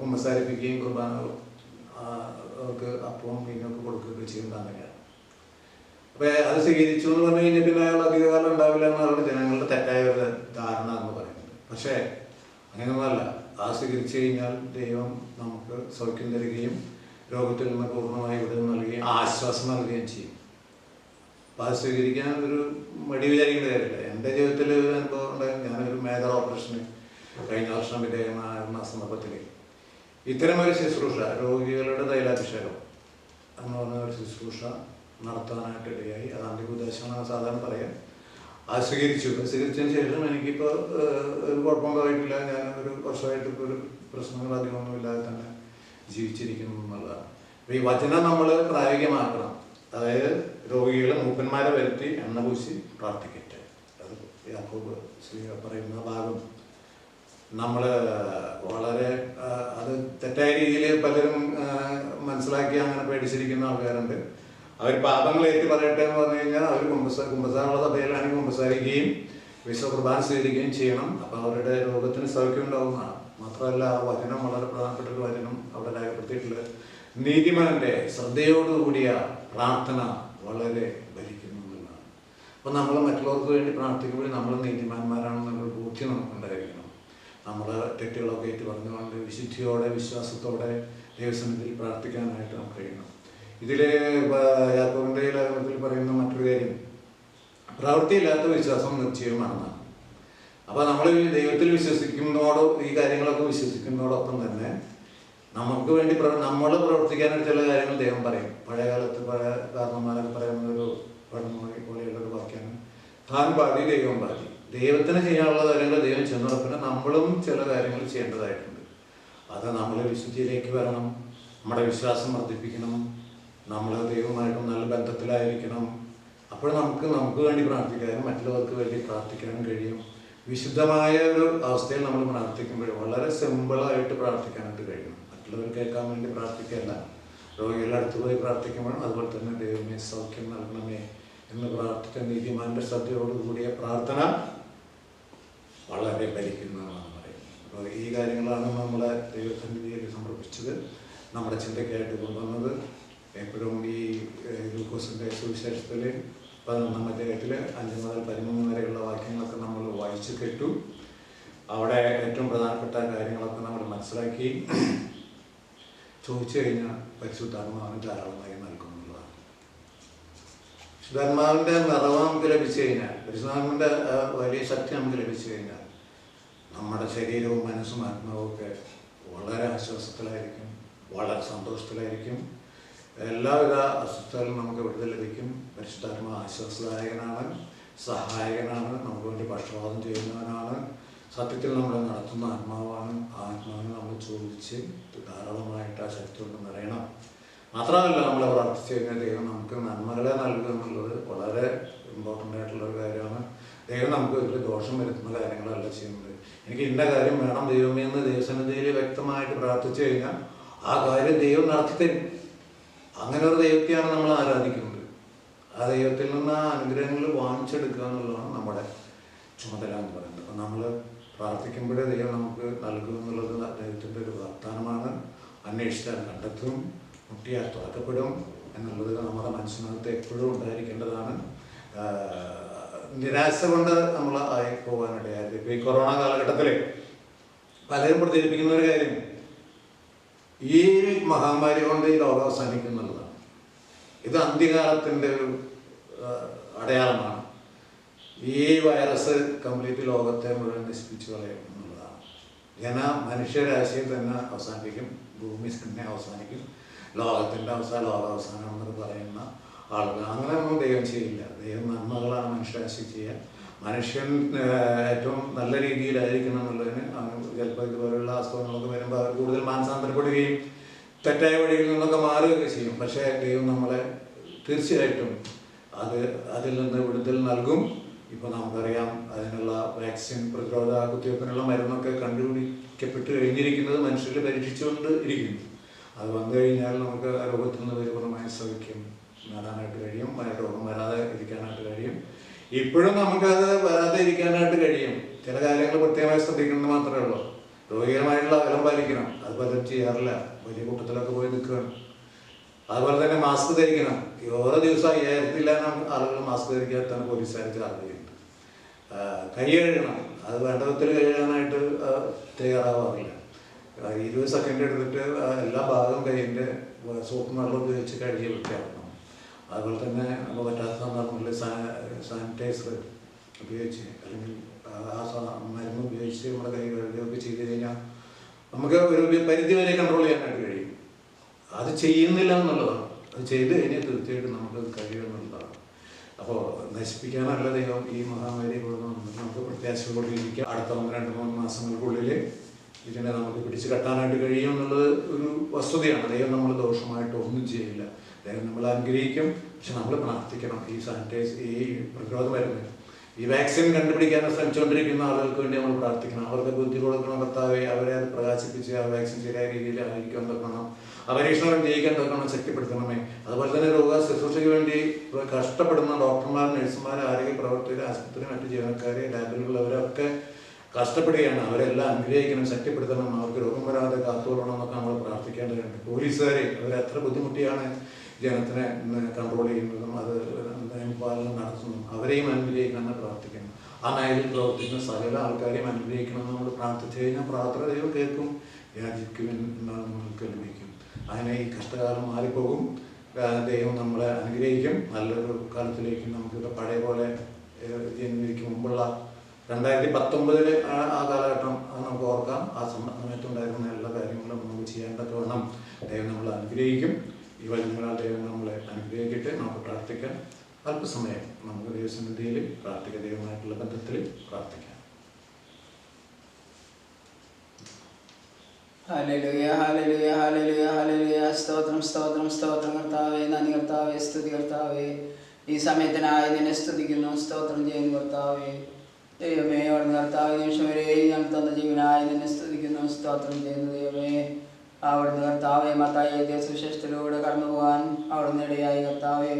കുമ്പസാരിപ്പിക്കുകയും കുർബാന അവർക്ക് അപ്പവും മീനൊക്കെ കൊടുക്കുകയൊക്കെ ചെയ്യുന്നത് അങ്ങനെയാണ്. അപ്പോൾ അത് സ്വീകരിച്ചു എന്ന് പറഞ്ഞു കഴിഞ്ഞാൽ പിന്നെ അയാൾ അധികകാലം ഉണ്ടാവില്ല എന്നാണ് ജനങ്ങളുടെ തെറ്റായ ഒരു ധാരണ എന്ന് പറയുന്നത്. പക്ഷേ അങ്ങനെയൊന്നുമല്ല. ആ സ്വീകരിച്ചു കഴിഞ്ഞാൽ ദൈവം നമുക്ക് സൗഖ്യം തരികയും രോഗത്തിൽ നിന്ന് പൂർണ്ണമായി വിടുതൽ നൽകുകയും ആശ്വാസം നൽകുകയും ചെയ്യും. അപ്പോൾ അത് സ്വീകരിക്കാൻ ഒരു മടി വിചാരിക്കേണ്ട കാര്യമില്ല. എൻ്റെ ജീവിതത്തിൽ ഒരു അനുഭവം ഉണ്ടായിരുന്നു. ഞാനൊരു മേജർ ഓപ്പറേഷന് കഴിഞ്ഞ വർഷം വിധേയമായിരുന്ന സന്ദർഭത്തിൽ ഇത്തരമൊരു ശുശ്രൂഷ, രോഗികളുടെ തൈലാഭിഷേകം എന്ന് പറഞ്ഞ ഒരു ശുശ്രൂഷ നടത്താനായിട്ട് ഇടയായി. അത് അന്തികൂദാശമാണ് സാധാരണ പറയാം. അത് സ്വീകരിച്ചതിന് ശേഷം എനിക്കിപ്പോൾ ഒരു കുഴപ്പമുണ്ടായിട്ടില്ല. ഞാൻ ഒരു വർഷമായിട്ട് ഇപ്പോൾ ഒരു പ്രശ്നങ്ങൾ അധികമൊന്നുമില്ലാതെ തന്നെ ജീവിച്ചിരിക്കുന്നു എന്നുള്ളതാണ്. അപ്പോൾ ഈ വചനം നമ്മൾ പ്രായോഗികമാക്കണം. അതായത് രോഗികളെ മൂപ്പന്മാരെ വരുത്തി എണ്ണ പൂശി പ്രാർത്ഥിക്കട്ടെ. അത് യാക്കോബ് പറയുന്ന ഭാഗം നമ്മൾ വളരെ അത് തെറ്റായ രീതിയിൽ പലരും മനസ്സിലാക്കി അങ്ങനെ പേടിച്ചിരിക്കുന്ന ആൾക്കാരുണ്ട്. അവർ പാപങ്ങൾ ഏറ്റി പറയട്ടെ എന്ന് പറഞ്ഞു കഴിഞ്ഞാൽ അവർ കുമ്പസാരമുള്ള സഭയിലാണെങ്കിൽ കുമ്പസാരിക്കുകയും വിശ്വകുർബാന സ്വീകരിക്കുകയും ചെയ്യണം. അപ്പോൾ അവരുടെ രോഗത്തിന് സൗഖ്യം ഉണ്ടാവുന്നതാണ്. മാത്രമല്ല ആ വചനം വളരെ പ്രധാനപ്പെട്ട ഒരു വചനം അവിടെ രേഖപ്പെടുത്തിയിട്ടുള്ളത്, നീതിമാന്റെ ശ്രദ്ധയോടുകൂടിയ പ്രാർത്ഥന വളരെ ഫലിക്കുന്നു എന്നുള്ളതാണ്. അപ്പോൾ നമ്മൾ മറ്റുള്ളവർക്ക് വേണ്ടി പ്രാർത്ഥിക്കുമ്പോൾ നമ്മൾ നീതിമാന്മാരാണെന്നുള്ളൊരു ബോധ്യം നമുക്കുണ്ടായിരിക്കണം. നമ്മൾ തെറ്റുകളൊക്കെ ഏറ്റ് പറഞ്ഞുകൊണ്ട് വിശുദ്ധിയോടെ വിശ്വാസത്തോടെ ദൈവസന്നിധിയിൽ പ്രാർത്ഥിക്കാനായിട്ട് നമുക്ക് കഴിയണം. ഇതിൽ യാക്കോബിൻ്റെ ലേഖനത്തിൽ പറയുന്ന മറ്റൊരു കാര്യം, പ്രവൃത്തിയില്ലാത്ത വിശ്വാസം നിശ്ചയമാണെന്നാണ്. അപ്പോൾ നമ്മൾ ദൈവത്തിൽ വിശ്വസിക്കുന്നതോടോ ഈ കാര്യങ്ങളൊക്കെ വിശ്വസിക്കുന്നതോടൊപ്പം തന്നെ നമുക്ക് വേണ്ടി നമ്മൾ പ്രവർത്തിക്കാനായിട്ട് ചില കാര്യങ്ങൾ ദൈവം പറയും. പഴയകാലത്ത് പഴയ കാരണന്മാരൊക്കെ പറയുന്നൊരു പഴമൊഴി പോലെയുള്ളൊരു വാക്യമാണ്, താൻ പാതി ദൈവം പാതി. ദൈവത്തിന് ചെയ്യാനുള്ള കാര്യങ്ങൾ ദൈവം ചെന്നുറപ്പിന് നമ്മളും ചില കാര്യങ്ങൾ ചെയ്യേണ്ടതായിട്ടുണ്ട്. അത് നമ്മൾ വിശുദ്ധിയിലേക്ക് വരണം, നമ്മുടെ വിശ്വാസം വർദ്ധിപ്പിക്കണം, നമ്മൾ ദൈവമായിട്ട് നല്ല ബന്ധത്തിലായിരിക്കണം. അപ്പോൾ നമുക്ക് വേണ്ടി പ്രാർത്ഥിക്കാനും മറ്റുള്ളവർക്ക് വേണ്ടി പ്രാർത്ഥിക്കാനും കഴിയും. വിശുദ്ധമായ ഒരു അവസ്ഥയിൽ നമ്മൾ പ്രാർത്ഥിക്കുമ്പോൾ വളരെ സിമ്പിളായിട്ട് പ്രാർത്ഥിക്കാനായിട്ട് കഴിയും. മറ്റുള്ളവർ കേൾക്കാൻ വേണ്ടി പ്രാർത്ഥിക്കുകയല്ല, രോഗികളുടെ അടുത്ത് പോയി പ്രാർത്ഥിക്കുമ്പോഴും അതുപോലെ തന്നെ ദൈവമേ സൗഖ്യം നൽകണമേ എന്ന് പ്രാർത്ഥിച്ച നീതിമാന്റെ ശ്രദ്ധയോടുകൂടിയ പ്രാർത്ഥന വളരെ ഫലിക്കുന്നതാണ് പറയുന്നത്. അപ്പോൾ ഈ കാര്യങ്ങളാണ് നമ്മളെ ദൈവസന്നിധിയിൽ സമർപ്പിച്ചത്, നമ്മുടെ ചിന്തയ്ക്കായിട്ട് കൊണ്ടുവന്നത്. എപ്പോഴും ഈ ലൂക്കോസിൻ്റെ സുവിശേഷത്തിൽ 11-ാം അധ്യായത്തിൽ 5 മുതൽ 13 വരെയുള്ള വാക്യങ്ങളൊക്കെ നമ്മൾ വായിച്ചു കേട്ടു. അവിടെ ഏറ്റവും പ്രധാനപ്പെട്ട കാര്യങ്ങളൊക്കെ നമ്മൾ മനസ്സിലാക്കി. ചോദിച്ചു കഴിഞ്ഞാൽ പരിശുദ്ധാത്മാവിന് ധാരാളമായി നൽകുന്നുള്ളതാണ്. പരിശുദ്ധാത്മാവിൻ്റെ നിറവ് നമുക്ക് ലഭിച്ചു കഴിഞ്ഞാൽ, പരിശുദ്ധാത്മാവിൻ്റെ വലിയ ശക്തി നമുക്ക് ലഭിച്ചു കഴിഞ്ഞാൽ നമ്മുടെ ശരീരവും മനസ്സും ആത്മാവും ഒക്കെ വളരെ ആശ്വാസത്തിലായിരിക്കും, വളരെ സന്തോഷത്തിലായിരിക്കും. എല്ലാവിധ അസ്വസ്ഥതകളും നമുക്ക് വിടുതൽ ലഭിക്കും. പരിശുദ്ധാത്മാവ് ആശ്വാസദായകനാണ്, സഹായകനാണ്, നമുക്ക് വേണ്ടി പക്ഷപാതം ചെയ്യുന്നവനാണ്, സത്യത്തിൽ നമ്മളെ നടത്തുന്ന ആത്മാവാണ്. ആ ആത്മാവിനെ നമ്മൾ ചോദിച്ച് ധാരാളമായിട്ട് ആ ശക്തി കൊണ്ട് നിറയണം. മാത്രമല്ല നമ്മളെ പ്രാർത്ഥിച്ചു കഴിഞ്ഞാൽ ദൈവം നമുക്ക് നന്മകളെ നൽകുക എന്നുള്ളത് വളരെ ഇമ്പോർട്ടൻ്റ് ആയിട്ടുള്ളൊരു കാര്യമാണ്. ദൈവം നമുക്ക് ഒരു ദോഷം വരുത്തുന്ന കാര്യങ്ങളല്ല ചെയ്യുന്നത്. എനിക്ക് ഇന്ന കാര്യം വേണം ദൈവമേ എന്ന് ദൈവസന്നിധിയിൽ വ്യക്തമായിട്ട് പ്രാർത്ഥിച്ചു കഴിഞ്ഞാൽ ആ കാര്യം ദൈവം നടത്തിത്തരും. അങ്ങനെ ഒരു ദൈവത്തെയാണ് നമ്മൾ ആരാധിക്കുന്നത്. ആ ദൈവത്തിൽ നിന്ന് ആ അനുഗ്രഹങ്ങൾ വാങ്ങിച്ചെടുക്കുക എന്നുള്ളതാണ് നമ്മുടെ ചുമതല എന്ന് പറയുന്നത്. അപ്പം നമ്മൾ പ്രാർത്ഥിക്കുമ്പോഴേ ദൈവം നമുക്ക് നൽകുക എന്നുള്ളത് ദൈവത്തിൻ്റെ ഒരു വാഗ്ദാനമാണ്. അന്വേഷിച്ചാൽ കണ്ടെത്തും, മുട്ടിയാൽ തുറക്കപ്പെടും എന്നുള്ളത് നമ്മുടെ മനസ്സിനകത്ത് എപ്പോഴും ഉണ്ടായിരിക്കേണ്ടതാണ്. നിരാശ കൊണ്ട് നമ്മൾ ആയി പോകാനിടയായത്. ഇപ്പോൾ ഈ കൊറോണ കാലഘട്ടത്തിൽ പലരും പ്രചരിപ്പിക്കുന്ന ഒരു കാര്യം, ഈ മഹാമാരി കൊണ്ട് ഈ ലോകം അവസാനിക്കുന്നുള്ളതാണ്. ഇത് അന്ത്യകാലത്തിൻ്റെ ഒരു അടയാളമാണ്. ഈ വൈറസ് കംപ്ലീറ്റ് ലോകത്തെ മുഴുവൻ നശിപ്പിച്ചു കളയും എന്നുള്ളതാണ്. മനുഷ്യരാശിയെ തന്നെ അവസാനിപ്പിക്കും, ഭൂമി തന്നെ അവസാനിക്കും, ലോകത്തിൻ്റെ ലോകാവസാനം എന്നൊക്കെ പറയുന്ന ആളുകൾ. അങ്ങനെയൊന്നും ദൈവം ചെയ്യില്ല. ദൈവം നന്മകളാണ് മനുഷ്യരാശി ചെയ്യുക. മനുഷ്യൻ ഏറ്റവും നല്ല രീതിയിലായിരിക്കണം എന്നുള്ളതിന് ചിലപ്പോൾ ഇതുപോലുള്ള അസുഖങ്ങളൊക്കെ വരുമ്പോൾ അവർ കൂടുതൽ മാനസാന്തരപ്പെടുകയും തെറ്റായ വഴിയിൽ നിന്നൊക്കെ മാറുകയൊക്കെ ചെയ്യും. പക്ഷേ ദൈവം നമ്മളെ തീർച്ചയായിട്ടും അതിൽ നിന്ന് വിടുതൽ നൽകും. ഇപ്പോൾ നമുക്കറിയാം, അതിനുള്ള വാക്സിൻ, പ്രതിരോധ കുത്തിവയ്പ്പിനുള്ള മരുന്നൊക്കെ കണ്ടുപിടിക്കപ്പെട്ട് കഴിഞ്ഞിരിക്കുന്നത് മനുഷ്യരിൽ പരീക്ഷിച്ചുകൊണ്ട് ഇരിക്കുന്നു. അത് വന്നു കഴിഞ്ഞാൽ നമുക്ക് ആ രോഗത്തിൽ നിന്ന് പരിപൂർണമായ സൗഖ്യം നേടാനായിട്ട് കഴിയും, രോഗം വരാതെ ഇരിക്കാനായിട്ട് കഴിയും. ഇപ്പോഴും നമുക്കത് വരാതെ ഇരിക്കാനായിട്ട് കഴിയും. ചില കാര്യങ്ങൾ പ്രത്യേകമായി ശ്രദ്ധിക്കുന്നത് മാത്രമേ ഉള്ളൂ. രോഗികളുമായിട്ടുള്ള അകലം പാലിക്കണം, അത് പലരും ചെയ്യാറില്ല, വലിയ കൂട്ടത്തിലൊക്കെ പോയി നിൽക്കുകയാണ്. അതുപോലെ തന്നെ മാസ്ക് ധരിക്കണം. ഓരോ ദിവസം 5000-ത്തിലാണ് ആളുകൾ മാസ്ക് ധരിക്കാത്താണ് പോലീസുകാർ ചാർജ് ചെയ്യുന്നത്. കൈ കഴുകണം, അത് വേണ്ട വിധത്തിൽ കഴുകാനായിട്ട് തയ്യാറാവാറില്ല. 20 സെക്കൻഡ് എടുത്തിട്ട് എല്ലാ ഭാഗവും കൈയിൻ്റെ സോപ്പും വെള്ളം ഉപയോഗിച്ച് കഴുകി വൃത്തിയാക്കണം. അതുപോലെ തന്നെ നമ്മൾ പറ്റാത്ത സന്ദർഭങ്ങളിൽ സാനിറ്റൈസർ ഉപയോഗിച്ച് അല്ലെങ്കിൽ മരുന്ന് ഉപയോഗിച്ച് നമ്മുടെ കൈ കഴുകുകയൊക്കെ ചെയ്ത് കഴിഞ്ഞാൽ നമുക്ക് ഒരു പരിധി വരെ കൺട്രോൾ ചെയ്യാനായിട്ട് കഴിയും. അത് ചെയ്യുന്നില്ല എന്നുള്ളതാണ്. അത് ചെയ്ത് കഴിഞ്ഞാൽ തീർച്ചയായിട്ടും നമുക്കത് കഴിയുമെന്നുള്ളതാണ്. അപ്പോൾ നശിപ്പിക്കാനല്ല ദൈവം ഈ മഹാമാരി കൊടുക്കുന്നത്. നമുക്ക് പ്രത്യാശയോടെയിരിക്കുക. അടുത്ത 1-2-3 മാസങ്ങൾക്കുള്ളിൽ ഇതിനെ നമുക്ക് പിടിച്ച് കെട്ടാനായിട്ട് കഴിയും എന്നുള്ളത് ഒരു വസ്തുതയാണ്. ദൈവം നമ്മൾ ദോഷമായിട്ട് ഒന്നും ചെയ്യില്ല. ദൈവം നമ്മൾ അനുഗ്രഹിക്കും. പക്ഷെ നമ്മൾ പ്രാർത്ഥിക്കണം. ഈ പ്രതിരോധ മരുന്ന്, ഈ വാക്സിൻ കണ്ടുപിടിക്കാൻ ശ്രമിച്ചുകൊണ്ടിരിക്കുന്ന ആളുകൾക്ക് വേണ്ടി നമ്മൾ പ്രാർത്ഥിക്കണം. അവർക്ക് ബുദ്ധി കൊടുക്കണം കർത്താവേ, അവരെ അത് പ്രകാശിപ്പിച്ച് ആ വാക്സിൻ ശരിയായ രീതിയിൽ ആയിരിക്കാൻ തൊക്കണം, പരീക്ഷണം ജയിക്കാൻ തൊക്കണം, ശക്തിപ്പെടുത്തണമേ. അതുപോലെ തന്നെ രോഗ ശുശ്രൂഷയ്ക്ക് വേണ്ടി കഷ്ടപ്പെടുന്ന ഡോക്ടർമാർ, നഴ്സുമാർ, ആരോഗ്യ പ്രവർത്തകർ, ആശുപത്രി, മറ്റു ജീവനക്കാരെ, ലാബിലുള്ളവരൊക്കെ കഷ്ടപ്പെടുകയാണ്. അവരെല്ലാം അനുഗ്രഹിക്കണം, ശക്തിപ്പെടുത്തണം, അവർക്ക് രോഗം വരാതെ കാത്തുകൊള്ളണം എന്നൊക്കെ നമ്മൾ പ്രാർത്ഥിക്കേണ്ടതുണ്ട്. പോലീസുകാരെ അവരെത്ര ബുദ്ധിമുട്ടിയാണ് ജനത്തിനെ കൺട്രോൾ ചെയ്യുന്നതും അത് നിയമപാലനം നടത്തുന്നതും. അവരെയും അനുഗ്രഹിക്കണം, പ്രാർത്ഥിക്കണം. ആ മേഖലയിൽ പ്രവർത്തിക്കുന്ന സകല ആൾക്കാരെയും അനുഗ്രഹിക്കണമെന്ന് നമ്മൾ പ്രാർത്ഥിച്ചു കഴിഞ്ഞാൽ പ്രാർത്ഥന ദൈവം കേൾക്കും. യാചിക്കുവിൻ എന്നാൽ നിങ്ങൾക്ക് ലഭിക്കും. അങ്ങനെ ഈ കഷ്ടകാലം മാറിപ്പോകും. ദൈവം നമ്മളെ അനുഗ്രഹിക്കും. നല്ലൊരു കാലത്തിലേക്ക് നമുക്കിവിടെ പഴയ പോലെ ജനുവരിക്ക് മുമ്പുള്ള 2019 ആ കാലഘട്ടം നമുക്ക് ഓർക്കാം. ആ സമയത്തുണ്ടായിരുന്ന എല്ലാ കാര്യങ്ങളും നമുക്ക് ചെയ്യാനൊക്കെ വേണം. ദൈവം നമ്മളെ അനുഗ്രഹിക്കും. ഈ വചനങ്ങളാൽ ദൈവം നമ്മളെ അനുഗ്രഹിക്കട്ടെ. നമുക്ക് പ്രാർത്ഥിക്കാം. അല്പസമയം നമുക്ക് ദൈവസന്നിധിയിൽ പ്രാർത്ഥിക്കാം, ദൈവമായിട്ടുള്ള ബന്ധത്തിൽ പ്രാർത്ഥിക്കാം. Hallelujah, hallelujah, hallelujah, hallelujah. സ്തോത്രം, സ്തോത്രം, സ്തോത്രം കർത്താവേ. നന്ദി കർത്താവേ, സ്തുതി കർത്താവേ. ഈ സമയത്തിനായി നിന്നെ സ്തുതിക്കുന്നു, സ്തോത്രം ചെയ്യുന്നു കർത്താവേ. ദൈവമേ, അവിടുന്ന് കർത്താവ് നിമിഷം വരെ ഞങ്ങൾ തന്ന ജീവനായി നിന്നെ സ്തുതിക്കുന്നു, സ്തോത്രം ചെയ്യുന്നു ദൈവമേ. അവിടുന്ന് കർത്താവെ മത്തായി എഴുതിയ സുവിശേഷത്തിലൂടെ കടന്നു പോകാൻ അവിടുന്ന് ഇടയായി കർത്താവെ.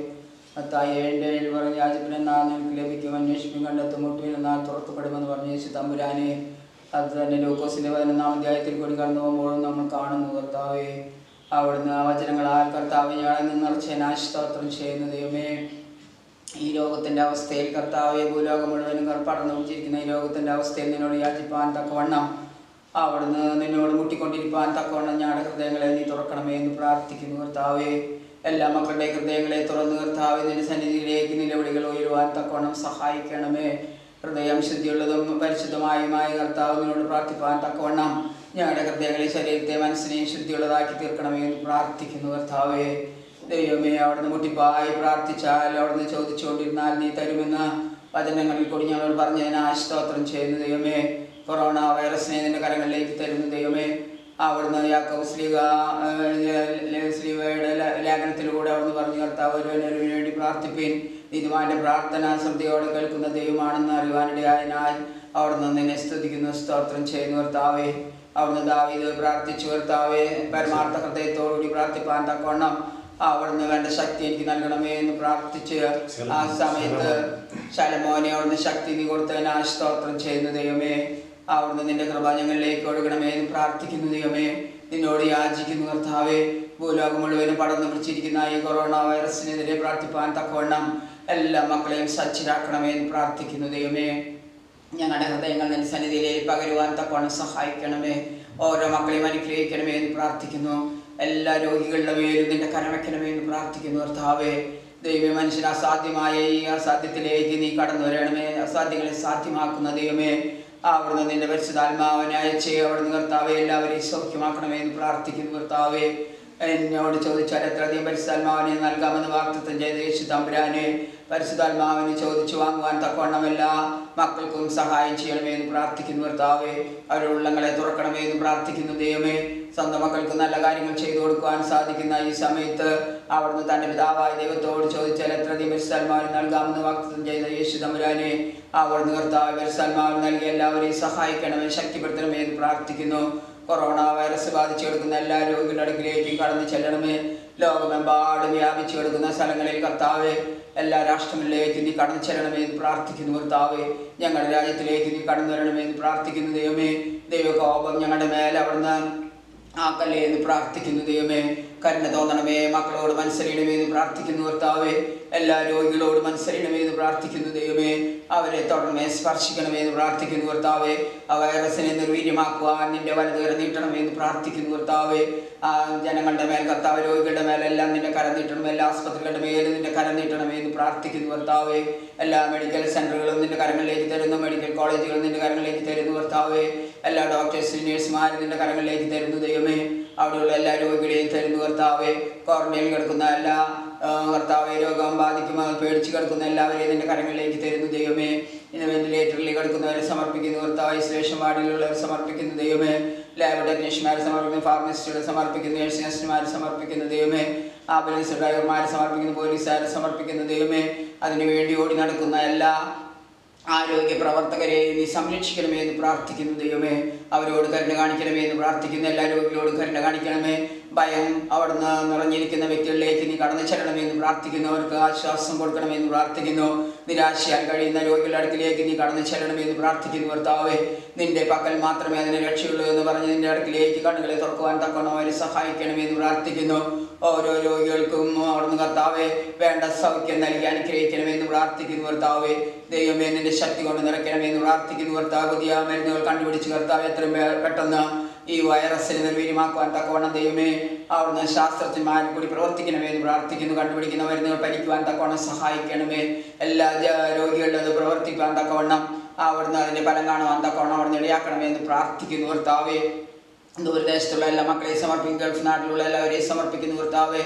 മത്തായി 7:7 പറഞ്ഞ് യാചിപ്പിനെന്നാൽ നിങ്ങൾക്ക് ലഭിക്കും, അന്വേഷിപ്പിൻ കണ്ടെത്തും, മുട്ടുവിനെന്നാൽ തുറക്കപ്പെടുമെന്ന് പറഞ്ഞ് യേശു തമ്പുരാനെ അത് തന്നെ ലൂക്കോസിന്റെ 11-ാം അധ്യായത്തിൽ കൂടി കടന്നു പോകുമ്പോഴും നമ്മൾ കാണുന്നു കർത്താവെ. അവിടുന്ന് ആ വചനങ്ങളാൽ കർത്താവ് ഞങ്ങളെ നിറച്ചതിനായി സ്തോത്രം ചെയ്യുന്നു ദൈവമേ. ഈ ലോകത്തിൻ്റെ അവസ്ഥയിൽ കർത്താവെ, ഭൂലോകം മുഴുവനും പടർന്നു പിടിച്ചിരിക്കുന്ന ഈ ലോകത്തിൻ്റെ അവസ്ഥയിൽ നിന്നോട് യാചിപ്പാൻ തക്കവണ്ണം, അവിടുന്ന് നിന്നോട് മുട്ടിക്കൊണ്ടിരിപ്പാൻ തക്കവണ്ണം ഞങ്ങളുടെ ഹൃദയങ്ങളെ നീ തുറക്കണമേ എന്ന് പ്രാർത്ഥിക്കുന്നു കർത്താവെ. എല്ലാ മക്കളുടെ ഹൃദയങ്ങളെ തുറന്ന് കർത്താവെ നിന്റെ സന്നിധിയിലേക്ക് നിലവിളികൾ ഉയരുവാൻ തക്കവണ്ണം സഹായിക്കണമേ. ഹൃദയം ശുദ്ധിയുള്ളതും പരിശുദ്ധമായുമായ കർത്താവ് നിന്നോട് പ്രാർത്ഥിപ്പാൻ തക്കവണ്ണം ഞങ്ങളുടെ ഹൃദയങ്ങളെ, ശരീരത്തെ, മനസ്സിനെയും ശുദ്ധിയുള്ളതാക്കി തീർക്കണമേ എന്ന് പ്രാർത്ഥിക്കുന്നു കർത്താവെ. ദൈവമേ, അവിടുന്ന് മുട്ടിപ്പായി പ്രാർത്ഥിച്ചാൽ, അവിടുന്ന് ചോദിച്ചുകൊണ്ടിരുന്നാൽ നീ തരുമെന്ന് വചനങ്ങളിൽ കൂടി ഞങ്ങളോട് പറഞ്ഞതിനായി സ്തോത്രം ചെയ്യുന്നു ദൈവമേ. കൊറോണ വൈറസിനെ നിന്റെ കരങ്ങളിലേക്ക് തരുന്നു ദൈവമേ. അവിടുന്ന് യാക്കോബ് ശ്ലീഹയുടെ ലേഖനത്തിലൂടെ അവിടുന്ന് പറഞ്ഞു കർത്താവ്, ഒരുവന് വേണ്ടി പ്രാർത്ഥിപ്പിൻ, നീതിമാന്റെ പ്രാർത്ഥന ശ്രദ്ധയോടെ കേൾക്കുന്ന ദൈവമാണെന്ന് അറിയുവാനിടയായതിനാൽ അവിടുന്ന് നിന്നെ സ്തുതിക്കുന്നു, സ്തോത്രം ചെയ്യുന്നു കർത്താവെ. അവിടുന്ന് ദാവീദ് പ്രാർത്ഥിച്ചു കർത്താവെ, പരമാർത്ഥ ഹൃദയത്തോടുകൂടി പ്രാർത്ഥിപ്പാൻ തക്കവണ്ണം അവിടുന്ന് വേണ്ട ശക്തി എനിക്ക് നൽകണമേ എന്ന് പ്രാർത്ഥിച്ച് ആ സമയത്ത് ശലോമോനെ അവിടുന്ന് ശക്തി നീ കൊടുത്തതിനായി സ്തോത്രം ചെയ്യുന്നു ദൈവമേ. അവിടുന്ന് നിന്റെ കൃപ ഞങ്ങളിലേക്ക് ഒഴുകണമേ എന്ന് പ്രാർത്ഥിക്കുന്നു ദൈവമേ. നിന്നോട് യാചിക്കുന്നു കർത്താവെ. ഭൂലോകം മുഴുവനും പടർന്നു പിടിച്ചിരിക്കുന്ന ഈ കൊറോണ വൈറസിനെതിരെ പ്രാർത്ഥിപ്പാൻ തക്കവണ്ണം എല്ലാ മക്കളെയും സജ്ജരാക്കണമേ എന്ന് പ്രാർത്ഥിക്കുന്നു ദൈവമേ. ഞങ്ങളുടെ ഹൃദയങ്ങൾ നിന്റെ സന്നിധിയിലേക്ക് പകരുവാൻ തക്കവണ്ണം സഹായിക്കണമേ. ഓരോ മക്കളെയും അനുഗ്രഹിക്കണമേ എന്ന് പ്രാർത്ഥിക്കുന്നു. എല്ലാ രോഗികളുടെ മേലും നിന്റെ കരമയ്ക്കണമേ എന്ന് പ്രാർത്ഥിക്കുന്നു കർത്താവേ. ദൈവമേ, മനുഷ്യന് അസാധ്യമായ ഈ അസാധ്യത്തിലേക്ക് നീ കടന്നു വരണമേ. അസാധ്യങ്ങളെ സാധ്യമാക്കുന്ന ദൈവമേ, അവിടുന്ന് നിന്റെ പരിശുദ്ധാത്മാവിനെ അയച്ചേ അവിടുന്ന് കർത്താവെ എല്ലാവരെയും സൗഖ്യമാക്കണമേ എന്ന് പ്രാർത്ഥിക്കുന്നു കർത്താവെ. എന്നോട് ചോദിച്ചാൽ എത്രയധികം പരിശുദ്ധാത്മാവിനെ നൽകാമെന്ന് വാഗ്ദത്തം ചെയ്ത യേശു തമ്പുരാനെ, പരിശുദ്ധാത്മാവിനെ ചോദിച്ചു വാങ്ങുവാൻ തക്കവണ്ണമല്ല മക്കൾക്കും സഹായം ചെയ്യണമേ എന്ന് പ്രാർത്ഥിക്കുന്നു കർത്താവെ. അവരുടെ ഉള്ളങ്ങളെ തുറക്കണമേ എന്ന് പ്രാർത്ഥിക്കുന്നു ദൈവമേ. സ്വന്തം മക്കൾക്ക് നല്ല കാര്യങ്ങൾ ചെയ്തു കൊടുക്കുവാൻ സാധിക്കുന്ന ഈ സമയത്ത് അവിടുന്ന് തൻ്റെ പിതാവായ ദൈവത്തോട് ചോദിച്ചാൽ എത്രയധികം പരിശുദ്ധാത്മാവിനെ നൽകാമെന്ന് വാഗ്ദത്തം ചെയ്ത യേശു തമ്പുരാനെ, അവിടുന്ന് കർത്താവ് പരിശുദ്ധാത്മാവിനെ നൽകി എല്ലാവരെയും സഹായിക്കണമേ, ശക്തിപ്പെടുത്തണമേ എന്ന് പ്രാർത്ഥിക്കുന്നു. കൊറോണ വൈറസ് ബാധിച്ചു കിടക്കുന്ന എല്ലാ രോഗികളുടെ അടുക്കിലേക്കും കടന്നു ചെല്ലണമേ. ലോകമെമ്പാടും വ്യാപിച്ചു കിടക്കുന്ന സ്ഥലങ്ങളിൽ കർത്താവെ, എല്ലാ രാഷ്ട്രങ്ങളിലേക്കും നീ കടന്നു ചെല്ലണമേ എന്ന് പ്രാർത്ഥിക്കുന്നു കർത്താവെ. ഞങ്ങളുടെ രാജ്യത്തിലേക്ക് നീ കടന്നു വരണമേ എന്ന് പ്രാർത്ഥിക്കുന്നു ദൈവമേ. ദൈവകോപം ഞങ്ങളുടെ മേലെ അവിടുന്ന് ആക്കല്ലേ എന്ന് പ്രാർത്ഥിക്കുന്നു ദൈവമേ. കരുണ തോന്നണമേ, മക്കളോട് മനസ്സറിയണമേ എന്ന് പ്രാർത്ഥിക്കുന്നു കർത്താവെ. എല്ലാ രോഗികളോട് മനസ്സറിയണമേ എന്ന് പ്രാർത്ഥിക്കുന്നു ദൈവമേ. അവരെ തുടർമേ സ്പർശിക്കണമേ എന്ന് പ്രാർത്ഥിക്കുന്നു കർത്താവെ. ആ വൈറസിനെ നിർവീര്യമാക്കുവാൻ നിന്റെ വലതുകര നീട്ടണമേ എന്ന് പ്രാർത്ഥിക്കുന്നു കർത്താവെ. ആ ജനങ്ങളുടെ മേൽ കർത്താവ്, രോഗികളുടെ മേലെല്ലാം നിന്റെ കരം നീട്ടണമേ. എല്ലാ ആസ്പത്രികളുടെ മേലും നിന്റെ കരം നീട്ടണമേ എന്ന് പ്രാർത്ഥിക്കുന്നു കർത്താവെ. എല്ലാ മെഡിക്കൽ സെന്ററുകളും നിന്റെ കരങ്ങളിലേക്ക് തരുന്നു, മെഡിക്കൽ കോളേജുകളും നിന്റെ കരങ്ങളിലേക്ക് തരുന്നു കർത്താവെ. എല്ലാ ഡോക്ടേഴ്സും നഴ്സുമാരും നിന്റെ കരങ്ങളിലേക്ക് തരുന്നു ദൈവമേ. അവിടെയുള്ള എല്ലാ രോഗികളെയും തരുന്നു കർത്താവെ. ക്വാറന്റൈനിൽ കിടക്കുന്ന എല്ലാ കർത്താവെ, രോഗം ബാധിക്കുമ്പോൾ പേടിച്ച് കിടക്കുന്ന എല്ലാവരെയും നിന്റെ കരങ്ങളിലേക്ക് തരുന്നു ദൈവമേ. ഇന്ന് വെന്റിലേറ്ററിൽ കിടക്കുന്നവരെ സമർപ്പിക്കുന്നു കർത്താവ്. ഐസൊലേഷൻ വാർഡിലുള്ളവരെ സമർപ്പിക്കുന്നു ദൈവമേ. ലാബ് ടെക്നീഷ്യന്മാരെ സമർപ്പിക്കുന്നു, ഫാർമസിസ്റ്റുകളെ സമർപ്പിക്കുന്നു, നഴ്സിംഗസ്റ്റുമാരെ സമർപ്പിക്കുന്നു ദൈവമേ. ആംബുലൻസ് ഡ്രൈവർമാരെ സമർപ്പിക്കുന്നു, പോലീസുകാരെ സമർപ്പിക്കുന്നു ദൈവമേ. അതിനുവേണ്ടി ഓടി നടക്കുന്ന എല്ലാ ആരോഗ്യ പ്രവർത്തകരെ നീ സംരക്ഷിക്കണമേ എന്ന് പ്രാർത്ഥിക്കുന്നു ദൈവമേ. അവരോട് കരുണ കാണിക്കണമേ എന്ന് പ്രാർത്ഥിക്കുന്നു. എല്ലാ രോഗികളോടും കരുണ കാണിക്കണമേ. ഭയം അവിടുന്ന് നിറഞ്ഞിരിക്കുന്ന വ്യക്തികളിലേക്ക് നീ കടന്നു ചെല്ലണമേ എന്ന് പ്രാർത്ഥിക്കുന്നു. അവർക്ക് ആശ്വാസം കൊടുക്കണമേ എന്ന് പ്രാർത്ഥിക്കുന്നു. നിരാശയാൽ കഴിയുന്ന രോഗികളുടെ അടുക്കിലേക്ക് നീ കടന്നു ചെല്ലണമേ എന്ന് പ്രാർത്ഥിക്കുന്നു കർത്താവേ. നിന്റെ പക്കൽ മാത്രമേ അതിന് രക്ഷയുള്ളൂ എന്ന് പറഞ്ഞ് നിന്റെ അടുക്കിലേക്ക് കണ്ണുകളെ തുറക്കുവാൻ തക്കണം അവരെ സഹായിക്കണമേ എന്ന് പ്രാർത്ഥിക്കുന്നു. ഓരോ രോഗികൾക്കും അവിടുന്ന് കർത്താവെ വേണ്ട സൗഖ്യം നൽകി അനുഗ്രഹിക്കണമേ എന്ന് പ്രാർത്ഥിക്കുന്നു കർത്താവെ. ദൈവമേ, നിന്റെ ശക്തി കൊണ്ട് നിറയ്ക്കണമേ എന്ന് പ്രാർത്ഥിക്കുന്നു കർത്താവ്. പുതിയ മരുന്നുകൾ കണ്ടുപിടിച്ച് കർത്താവ് എത്രയും പെട്ടെന്ന് ഈ വൈറസിനെ നിർവീര്യമാക്കുവാൻ തക്കവണ്ണം ദൈവമേ അവിടുന്ന് ശാസ്ത്രജ്ഞന്മാരിൽ കൂടി പ്രവർത്തിക്കണമേ എന്ന് പ്രാർത്ഥിക്കുന്നു. കണ്ടുപിടിക്കുന്ന മരുന്നുകൾ പരിക്കുവാൻ തക്കവണ്ണം സഹായിക്കണമേ. എല്ലാ രോഗികളുടെ അത് പ്രവർത്തിക്കുവാൻ തക്കവണ്ണം അവിടുന്ന് അതിൻ്റെ ഫലം കാണുവാൻ തക്കവണ്ണം അവിടുന്ന് ഇടയാക്കണമേ എന്ന് പ്രാർത്ഥിക്കുന്നു കർത്താവെ. ദൂരദേശത്തുള്ള എല്ലാ മക്കളെയും സമർപ്പിക്കും, ഗൾഫ് നാട്ടിലുള്ള എല്ലാവരെയും സമർപ്പിക്കുന്നു കർത്താവെ.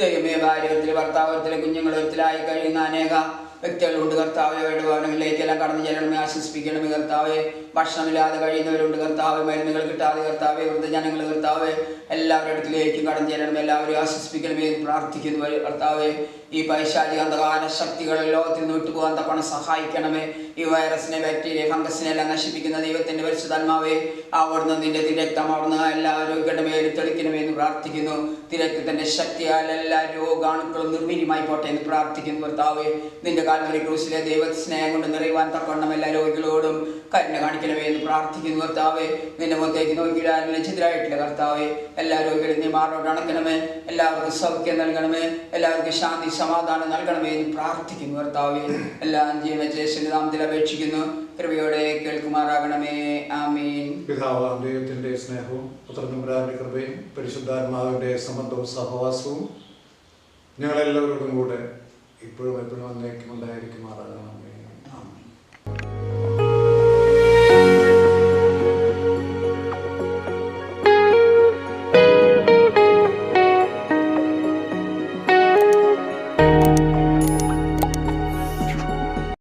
ദൈവമേ, ഭാര്യത്തിൽ ഭർത്താവത്തിൽ കുഞ്ഞുങ്ങളത്തിലായി കഴിയുന്ന അനേക വ്യക്തികളുണ്ട് കർത്താവെ. അവരുടെ ഭവനങ്ങളിലേക്കെല്ലാം കടന്നു ചെല്ലണമേ, ആശ്വസിപ്പിക്കണമേ കർത്താവെ. ഭക്ഷണമില്ലാതെ കഴിയുന്നവരുണ്ട് കർത്താവെ, മരുന്നുകൾ കിട്ടാതെ കർത്താവെ, വൃദ്ധജനങ്ങൾ കർത്താവെ, എല്ലാവരുടെ അടുക്കിലേക്കും കടന്നു ചെല്ലണമേ, എല്ലാവരും ആശ്വസിപ്പിക്കണമേ എന്ന് പ്രാർത്ഥിക്കുന്നു കർത്താവെ. ഈ പൈശാചിക അന്ധകാര ശക്തികൾ ലോകത്തിൽ നിന്ന് വിട്ടുപോകാൻ തക്കവണ്ണം സഹായിക്കണമേ. ഈ വൈറസിനെ, ബാക്ടീരിയ, ഫംഗസിനെ എല്ലാം നശിപ്പിക്കുന്ന ദൈവത്തിന്റെ പരിശുദ്ധാത്മാവേ, അവിടുന്ന് നിന്റെ തിരക്തം അവിടുന്ന് എല്ലാ രോഗികളുടെ മേലും തെളിക്കണമേ എന്ന് പ്രാർത്ഥിക്കുന്നു. തിരക്തത്തിന്റെ ശക്തിയാൽ എല്ലാ രോഗാണുക്കളും നിർവീര്യമായി പോട്ടെ എന്ന് പ്രാർത്ഥിക്കുന്നു കർത്താവെ. നിന്റെ കാൽവരി ക്രൂസിലെ ദൈവ സ്നേഹം കൊണ്ട് നിറയുവാൻ തക്കവണ്ണം എല്ലാ രോഗികളോടും കരുണ കാണിക്കണമേ എന്ന് പ്രാർത്ഥിക്കുന്നു കർത്താവെ. നിന്റെ മുഖത്തേക്ക് നോക്കിയിടാൻ ലജ്ജിതരായിട്ടില്ല കർത്താവെ. എല്ലാ രോഗികളും നീ മാറോട് അണക്കണമേ, എല്ലാവർക്കും സൗഖ്യം നൽകണമേ, എല്ലാവർക്കും ശാന്തി സമാധാനം നൽകണമേ എന്ന് പ്രാർത്ഥിക്കുന്നു കർത്താവെ. എല്ലാം ജീവനേശ്വരന്റെ നാമത്തിൽ അപേക്ഷിക്കുന്നു, കൃപയോടെ കേൾക്കുമാറാകണമേ. ആമീൻ. പിതാവാം ദൈവത്തിന്റെ സ്നേഹവും പുത്രനമ്പുരാന്റെ കൃപയും പരിശുദ്ധാത്മാവിന്റെ സംബന്ധവും സഹവാസവും ഞങ്ങളെല്ലാവരോടും കൂടെ ഇപ്പോഴും എപ്പോഴും എന്നേക്കും ഉണ്ടായിരിക്കുമാറാകണമേ.